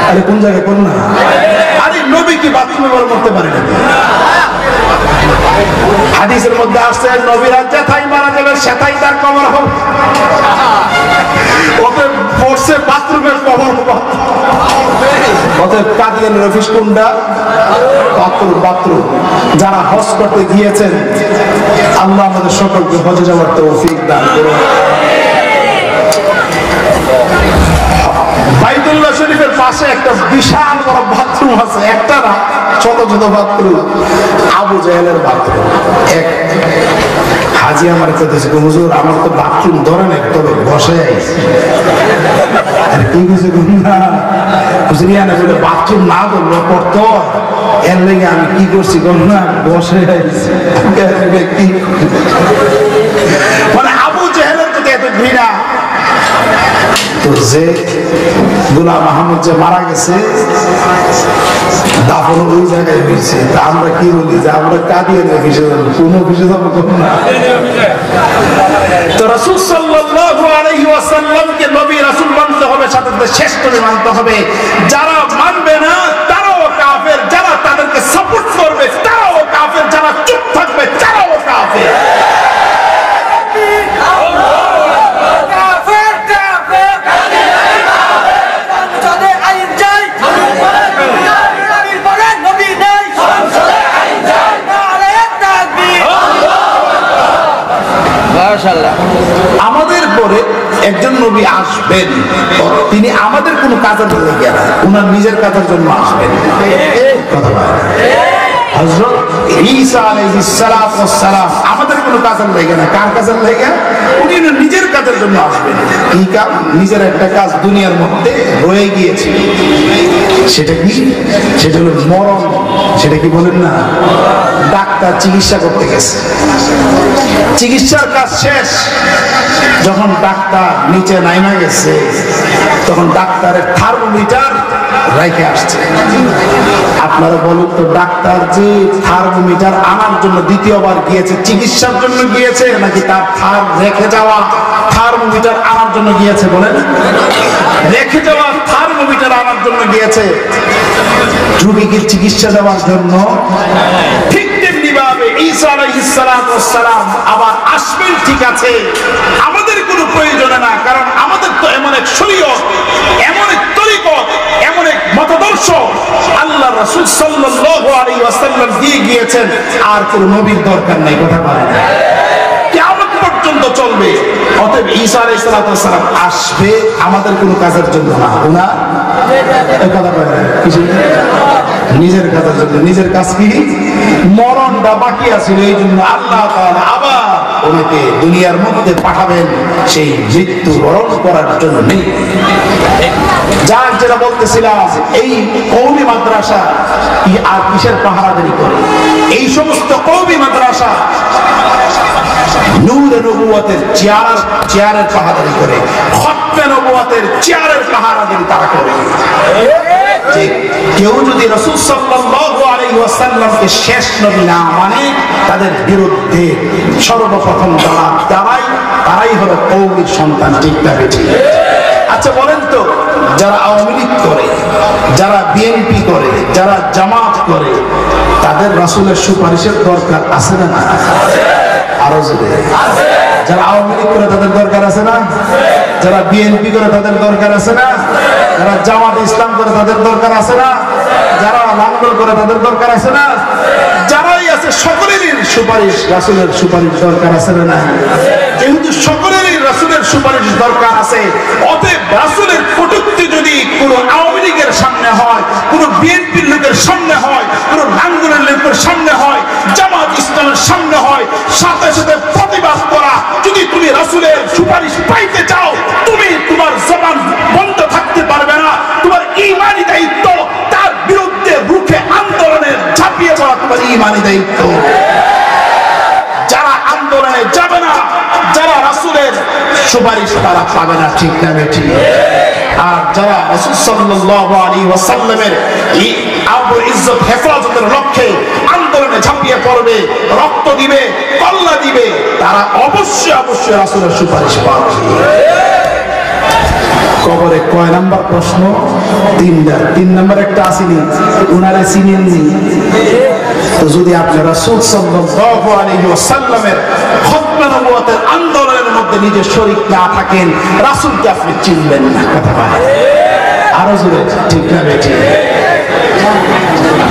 Speaker 1: আরে কোন জায়গায় কোন না? আরে নবী কি বাথরুমে মরতে পারে না? হাদিসের মধ্যে আসছে নবীরা যেথায় মারা যাবে সেথায় তার কবর হবে। অতএব পড়ছে বাথরুমের কবর। অতএব কাদিয়ানীর অফিস কোনটা? বাথরুম। যারা হজ করতে গিয়েছেন আল্লাহ আমাদের সকলকে হজে যাওয়ার তৌফিক দান করুন। বাইতুল্লাহ শরীফের পাশে একটা বিশাল বড় বাথরুম আছে, একটা না, ছোট ছোট বাথরুম, আবু জাহেলের বাথরুম। এক হাজি আমার কাছে হুজুর আমার তো বাথরুম ধরে না, তবে বসে আইছে। আর কি কিছু না হুজুরিয়া না বলে বাথরুম না করলো পড়তো, এর লেগে আমি কি করছি না, বসে আইছি। মানে আবু জাহেলের প্রতি এত ঘৃণা। তো যে গোলাম আহমদ যে মারা গেছে দাফন ওই জায়গায় হয়েছে, আমরা কি বলি যে আমরা কাদিয়ানী অফিসে যাবো, কোন অফিসে যাবো না। তো রাসূল সাল্লাল্লাহু আলাইহি ওয়াসাল্লামকে নবী রাসূল মানতে হবে, সাথে শ্রেষ্ঠ মানতে হবে। যারা মানবে না তারাও কাফের, যারা তাদেরকে সাপোর্ট করবে তারাও কাফের, যারা চুপ থাকবে তারাও কাফের। আমাদের পরে একজন নবী আসবেন, তিনি আমাদের কোন কাজের লেগে না, ওনার নিজের কাজের জন্য আসবেন। হযরত ঈসা আলাইহিস সালাতু ওয়াস সালাম আমাদের কোন কাজের লেগে না, কার কাজের লেগে? উনি নিজের কাজের জন্য আসবেন। এই কাজ, নিজের একটা কাজ দুনিয়ার মধ্যে রয়ে গিয়েছে, সেটা কি? সেটা হলো মরণ। সেটা কি বলেন না? ডাক্তার চিকিৎসা করতে গেছে, চিকিৎসার কাজ শেষ, যখন ডাক্তার নিচে নাইমা গেছে তখন ডাক্তারের থার্মোমিটার রেখে আসছে। আপনারা বলুন তো, ডাক্তার যে থার্মোমিটার আনার জন্য দ্বিতীয়বার গিয়েছে, চিকিৎসার জন্য গিয়েছে নাকি তার রেখে যাওয়া থার্মোমিটার আনার জন্য গিয়েছে? বলেন, রেখে যাওয়া থার্মোমিটার আনার জন্য গিয়েছে, রোগীকে চিকিৎসা দেওয়ার জন্য। ঠিক তেমনি ভাবে ঈসা আলাইহিস সালাতু ওয়াস সালাম আবার আসবেন, ঠিক আছে, আমাদের কোনো প্রয়োজন না, কারণ আমাদের তো এমন এক শরীয়ত, এমন এক তরিকত, এমন এক মতাদর্শ আল্লাহ রাসূল সাল্লাল্লাহু আলাইহি ওয়াসাল্লাম দিয়ে গিয়েছেন, আর কোনো নবীর দরকার নাই। কথা বলেন, কিয়ামত পর্যন্ত চলবে। অতএব ঈসা আলাইহিস সালাতু ওয়াস সালাম আসবে আমাদের কোনো কাজের জন্য না, ওনার কথা বলেন কিছু নিজের কাজের জন্য। নিজের কাজ কি? মরণটা বাকি আছে, এই জন্য আল্লাহ তাআলা আবার ওনাকে দুনিয়ার মধ্যে পাঠাবেন সেই মৃত্যু বরণ করার জন্য। যার যেটা বলতেছিলাম, এই কওমি মাদ্রাসা কি আর কিসের পাহারাদারি করে? এই সমস্ত কওমি মাদ্রাসা নূরে নবুয়তের চেয়ারের পাহারাদারি করে, খতমে নবুয়তের চেয়ারের পাহারাদারি তারা করে। যে কেউ যদি রাসূল সাল্লাল্লাহু আলাইহি ওয়াসাল্লামকে শেষ নবী না মানে, তাদের বিরুদ্ধে সর্বপ্রথম তারাই হলো কওমির সন্তান। ঠিক না ঠিক? আচ্ছা বলেন তো, যারা আওয়ামী লীগ করে, যারা বিএনপি করে, যারা জামাত করে, তাদের রাসূলের সুপারিশের দরকার আছে না? আরো জোরে। যারা আওয়ামী লীগ করে তাদের দরকার আছে না? যারা বিএনপি করে তাদের দরকার আছে না? যারা জামাত ইসলাম করে তাদের দরকার আছে না? যারা লাঙ্গল করে তাদের দরকার আছে না? যারাই আছে সকলেরই সুপারিশ, রাসূলের সুপারিশ দরকার আছে না? যেহেতু সকলেরই রাসূলের সুপারিশ দরকার আছে, অতএব রাসূলের কটূক্তি যদি কোনো আওয়ামী লীগের সামনে হয়, কোন বিএনপির লোকের সামনে হয়, কোন লাঙ্গলের লোকের সামনে হয়, জামাত ইসলামের সামনে হয়, সাথে সাথে প্রতিবাদ করা। যদি তুমি রাসূলের সুপারিশ পাইতে চাও, তুমি তোমার জবান বন্ধ থাকতে পারবে না। তোমার ঈমানি দায়িত্ব তার বিরুদ্ধে রুখে আন্দোলনে ঝাঁপিয়ে পড়া তোমার ঈমানি দায়িত্ব। যারা আন্দোলনে যাবে না, যারা রাসূলের সুপারিশ তারা পাবে না, ঠিক না বেঠিক? আর যারা রাসূল সাল্লাল্লাহু আলাইহি ওয়াসাল্লামের এই আবু ইজ্জত হেফাজতের লক্ষ্যে আন্দোলনে ঝাঁপিয়ে পড়বে, রক্ত দিবে, কল্লা দিবে, তারা অবশ্যই অবশ্যই রাসূলের সুপারিশ পাবে। কবরে কয় নাম্বার প্রশ্ন? 3 নাম্বার একটা আসেনি, উনারে চিনেননি। তো যদি আপনি রাসূল সাল্লাল্লাহু আলাইহি ওয়াসাল্লামের খতমে নবুয়তের আন্দোলনের মধ্যে নিজে শরীক না থাকেন, রাসূলকে আপনি চিনবেন না। কথা বলেন আরো জোরে, ঠিক না বেঠিক?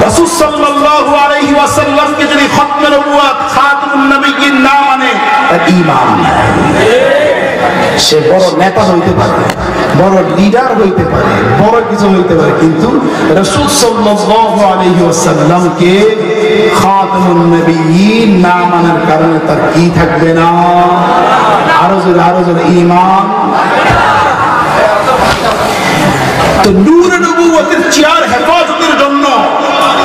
Speaker 1: রাসূল সাল্লাল্লাহু আলাইহি ওয়াসাল্লামকে যদি খতমে নবুয়ত খাতামুন নবিয়্যিন না মানে, তার ঈমান নাই। সে বড় নেতা হইতে পারে, বড় লিডার হইতে পারে, বড় কিছু হইতে পারে, কিন্তু রাসূল সাল্লাল্লাহু আলাইহি ওয়াসাল্লামকে খাতামুন নবিয়্যিন না মানার কারণে তার কি থাকবে না? আরো জোরে ঈমান। তো নূরে নবুয়তের চেয়ার হেফাজতের জন্য,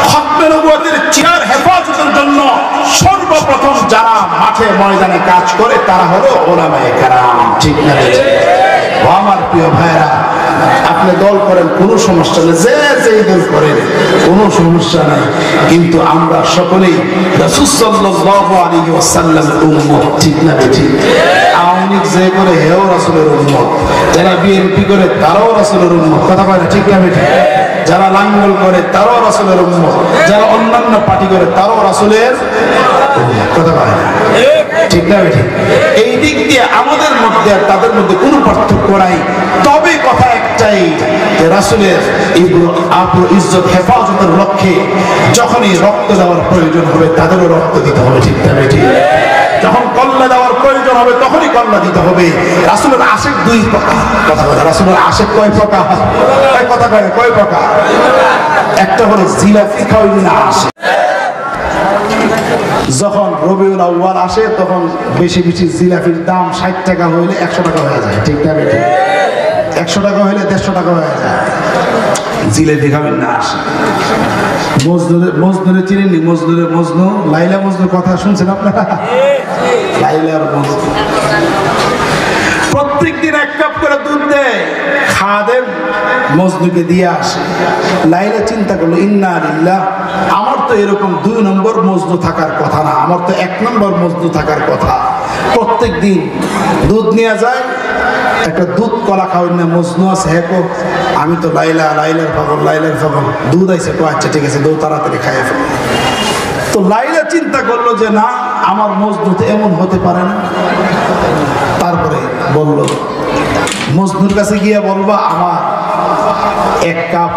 Speaker 1: খতমে নবুয়তের চেয়ার হেফাজতের জন্য সর্বপ্রথম যারা মাঠে ময়দানে কাজ করে তারা হলো উলামায়ে কেরাম, ঠিক না? ও আমার প্রিয় ভাইরা, আপনি দল করেন কোনো সমস্যা নেই, যেই দল করেন কোনো সমস্যা নাই, কিন্তু আমরা সকলেই রাসূল সাল্লাল্লাহু আলাইহি ওয়াসাল্লামের উম্মত, ঠিক না বেঠিক? আওয়ামী লীগ যে করে হেও রাসূলের উম্মত, যারা বিএনপি করে তারাও রাসূলের উম্মত। কথা বলে ঠিক না বেঠিক? যারা লাঙ্গল করে তারাও রাসূলের উম্মত, যারা অন্যান্য পার্টি করে তারাও রাসূলের উম্মত। কথা বলে ঠিক না বেঠিক? এই দিক দিয়ে আমাদের মধ্যে আর তাদের মধ্যে কোনো পার্থক্য নাই। তবে কথা একটাই যে রাসূলের আবু ইজ্জত হেফাজতের লক্ষ্যে যখনই রক্ত দেওয়ার প্রয়োজন হবে তাদেরও রক্ত দিতে হবে, ঠিক না বেঠিক? যখন কল্লা দেওয়ার প্রয়োজন হবে তখনই কল্লা দিতে হবে। রাসূলের আশিক 2 প্রকার। কথা বলে রাসূলের আশিক কয় প্রকার? কথা কয় প্রকার? একটা হলো জিলাফি খাওয়াইনা আশিক। যখন রবিউল আউয়াল আসে তখন বেশি বেশি জিলাফির দাম 60 টাকা হইলে 100 টাকা হয়ে যায়, ঠিক না বেঠিক? 100 টাকা হইলে 150 টাকা হয়ে যায়। জিলাফি খাবেন না আসে। মজনুরে চিনেননি? মজনু, লাইলা মজনুর কথা শুনছেন আপনারা? লাইলার মজনু প্রত্যেক দিন 1 কাপ করে দুধ দেয়, খাদেম মজনুকে দিয়ে আসে। লাইলা চিন্তা করলো, ইন্না লিল্লাহ, আমার তো এরকম 2 নম্বর মজনু থাকার কথা না, আমার তো 1 নম্বর মজনু থাকার কথা। প্রত্যেক দিন দুধ নিয়ে যায়, একটা দুধ কলা খাওয়াই না মজনু আছে। হ্যাঁ, আমি তো লাইলার পাগল, দুধ আইছে, আচ্ছা ঠিক আছে, দুধ তাড়াতাড়ি খাইয়ে ফেলো। তো লাইলা চিন্তা করলো যে না, আমার মজনু তো এমন হতে পারে না। তারপরে বলল, মজনুর কাছে গিয়ে বলবা আমার 1 কাপ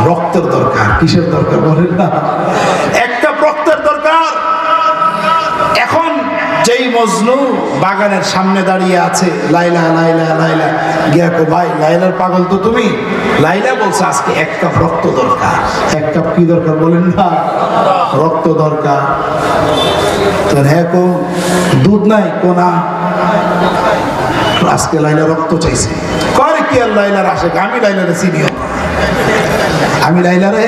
Speaker 1: রক্তের দরকার। কিসের দরকার বলেন না? 1 কাপ রক্তের দরকার। এখন যেই মজনু বাগানের সামনে দাঁড়িয়ে আছে, লাইলা গিয়া কো, ভাই লাইলার পাগল তো তুমি? লাইলা বলছে আজকে 1 কাপ রক্ত দরকার। 1 কাপ কি দরকার বলেন না? রক্ত দরকার। হ্যাঁ, কো দুধ নাই? কোনা আজকে লাইলা রক্ত চাইছে। করে কি আর লাইলার আশিক? আমি লাইলারে চিনিও, আমি লাইলারে।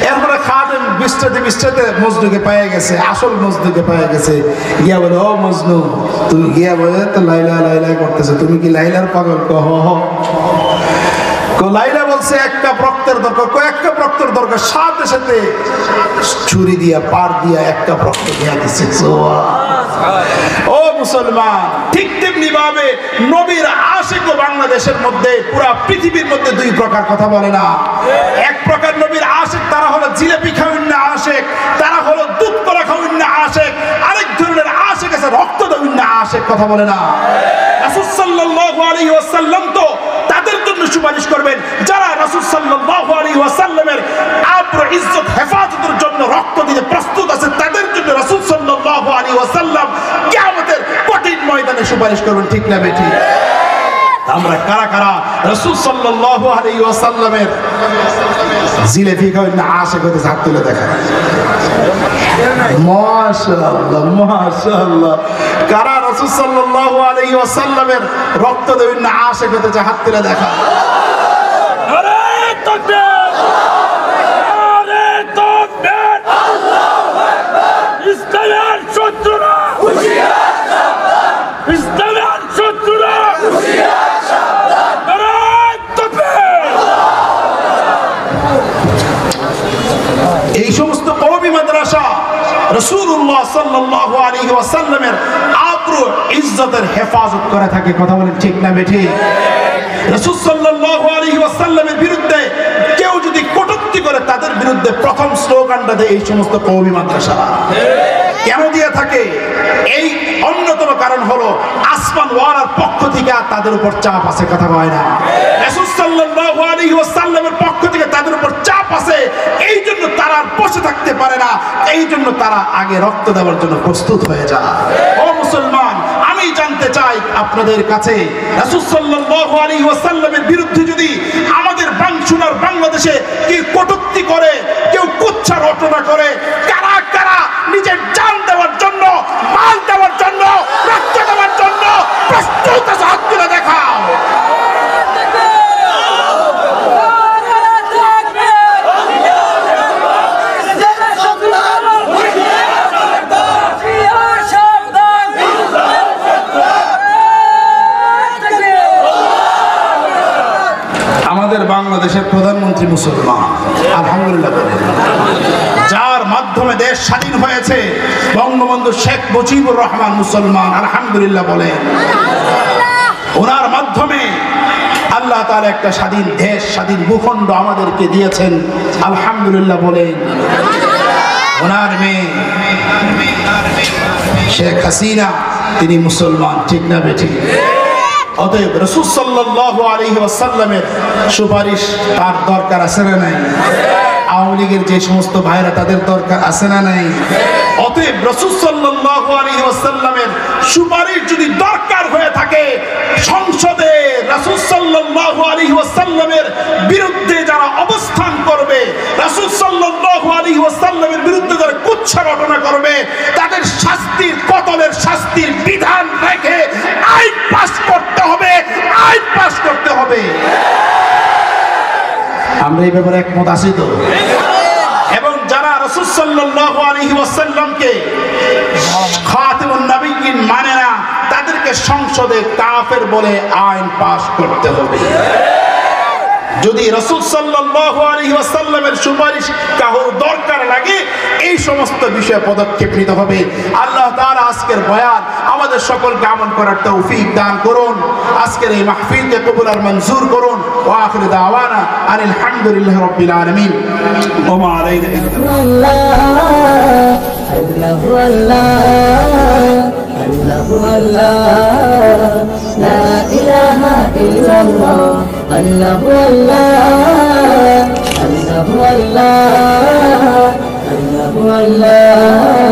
Speaker 1: এরপরে খাদেম বিস্তাতে মজনুকে পেয়ে গেছে, আসল মজনুকে পেয়ে গেছে। গিয়া বলে, ও মজনু, তুমি গিয়া বলে তো লাইলা করতেছে, তুমি কি লাইলার পাগল? কহ লাইলা বলছে 1 কাপ রক্তের দরকার। 1 কাপ রক্তের দরকার, সাথে সাথে ছুরি দিয়া পার দিয়া 1 কাপ রক্ত দিয়া দিচ্ছে। ও মুসলমান, ঠিক তেমনি ভাবে নবীর আশিক বাংলাদেশের মধ্যে, পুরা পৃথিবীর মধ্যে 2 প্রকার। কথা বলে না? 1 প্রকার নবীর আশিক, তারা হলো জিলাপি খাওয়াইনা আশিক, তারা হলো দুধ কলা খাওয়াইনা আশিক। আরেক ধরনের আশিক আছে রক্ত দাওয়াইনা আশিক। কথা বলে না? রাসূল সাল্লাল্লাহু আলাইহি ওয়াসাল্লাম তো তাদের জন্য সুপারিশ করবেন যারা রাসূল সাল্লাল্লাহু আলাইহি ওয়াসাল্লামের আবরু ইজ্জত হেফাজতের জন্য রক্ত দিতে প্রস্তুত আছে। তাদের জন্য রাসূল সাল্লাল্লাহু আলাইহি ওয়াসাল্লাম কিয়ামতের কঠিন ময়দানে সুপারিশ করবেন, ঠিক না বেঠিক? আমরা কারা কারা রাসূল সাল্লাল্লাহু আলাইহি ওয়াসাল্লামের জিলেবি খাওয়ার না আশা করে হাত তুলে দেখা। মাশাআল্লাহ মাশাআল্লাহ। কারা রাসূল সাল্লাল্লাহু আলাইহি ওয়াসাল্লামের রক্ত দেবেন না আশা করতে হাত তুলে দেখা।
Speaker 2: আরে তাকবীর, আরে তাকবীর, আল্লাহু আকবার। ইসলামের শত্রুরা হুঁশিয়ার সাবধান, ইসলামের শত্রুরা হুঁশিয়ার সাবধান। আরে তাকবীর।
Speaker 1: এই সমস্ত কওমি মাদ্রাসা রাসূলুল্লাহ সাল্লাল্লাহু আলাইহি ওয়াসাল্লামের আব্রু ইজ্জতের হেফাজত করে থাকে। কথা বলেন ঠিক না বেঠিক? রাসূল সাল্লাল্লাহু আলাইহি ওয়াসাল্লামের বিরুদ্ধে কেউ যদি কটূক্তি করে তাদের বিরুদ্ধে প্রথম স্লোগানটা দেয় এই সমস্ত কওমি মাদ্রাসা। কেন দিয়ে থাকে? এই অন্যতম কারণ হলো আসমান ওয়ালার পক্ষ থেকে তাদের উপর চাপ আছে। কথা হয় না? রাসূল সাল্লাল্লাহু আলাইহি ওয়াসাল্লামের পক্ষ থেকে তাদের উপর চাপ আছে, এই জন্য তারা আর বসে থাকতে পারে না, এই জন্য তারা আগে রক্ত দেওয়ার জন্য প্রস্তুত হয়ে যায়। ও মুসলমান, আমি জানতে চাই আপনাদের কাছে রাসূল সাল্লাল্লাহু আলাইহি ওয়াসাল্লামের বিরুদ্ধে যদি আমাদের বাংশুনার বাংলাদেশে কেউ কটূক্তি করে, কেউ কুচ্ছা রটনা করে, কারা কারা নিজের জান দেওয়ার জন্য, মাল দেওয়ার জন্য, রক্ত দেওয়ার জন্য প্রস্তুত আছে? হাত তুলে দেখাও। আমাদের বাংলাদেশের প্রধানমন্ত্রী মুসলমান, আলহামদুলিল্লাহ বলেন। যার মাধ্যমে দেশ স্বাধীন হয়েছে বঙ্গবন্ধু শেখ মুজিবুর রহমান মুসলমান, আলহামদুলিল্লাহ বলেন। ওনার মাধ্যমে আল্লাহ তাআলা একটা স্বাধীন দেশ, স্বাধীন ভূখণ্ড আমাদেরকে দিয়েছেন, আলহামদুলিল্লাহ বলেন। ওনার মেয়ে শেখ হাসিনা তিনি মুসলমান, ঠিক না বেঠিক? অতএব রাসূল সাল্লাল্লাহু আলাইহি ওয়াসাল্লামের সুপারিশ তার দরকার আছে না নাই? আওয়ামী লীগের যে সমস্ত ভাইরা তাদের দরকার আছে না নাই? অতএব রাসূল সাল্লাল্লাহু আলাইহি ওয়াসাল্লামের সুপারিশ যদি দরকার হয়ে থাকে, সংসদে রাসূল সাল্লাল্লাহু আলাইহি ওয়াসাল্লামের বিরুদ্ধে যারা অবস্থান করবে, রাসূল সাল্লাল্লাহু আলাইহি ওয়াসাল্লামের বিরুদ্ধে যারা কুচ্ছা রটনা করবে, তাদের শাস্তির, কতলের শাস্তির বিধান রেখে আইন পাস করতে হবে, আইন পাস করতে হবে। আমরা এই ব্যাপারে একমত আছি তো? এবং যারা রাসূল সাল্লাল্লাহু আলাইহি ওয়াসাল্লামকে খাতিমুন নবিয়্যিন মানে না, তাদেরকে সংসদে কাফের বলে আইন পাস করতে হবে। যদি রাসূল সাল্লাল্লাহু আলাইহি ওয়াসাল্লামের সুপারিশ কারোর দরকার লাগে, এই সমস্ত বিষয়ে পদক্ষেপ নিতে হবে। আল্লাহ তাআলা আজকের বয়ান আমাদের সকলকে আমল করার তৌফিক দান করুন। আজকের এই মাহফিলকে কবুল আর মঞ্জুর করুন। ওয়া আখিরু দাওয়ানা আনিল হামদুলিল্লাহি রাব্বিল আলামিন। ওয়া মা আলাইনা ইল্লা আল্লাহু আল্লাহু আল্লাহ, লা ইলাহা ইল্লাল্লাহ, আল্লাহু আল্লাহ, আল্লাহু আল্লাহ, আল্লাহু আল্লাহ।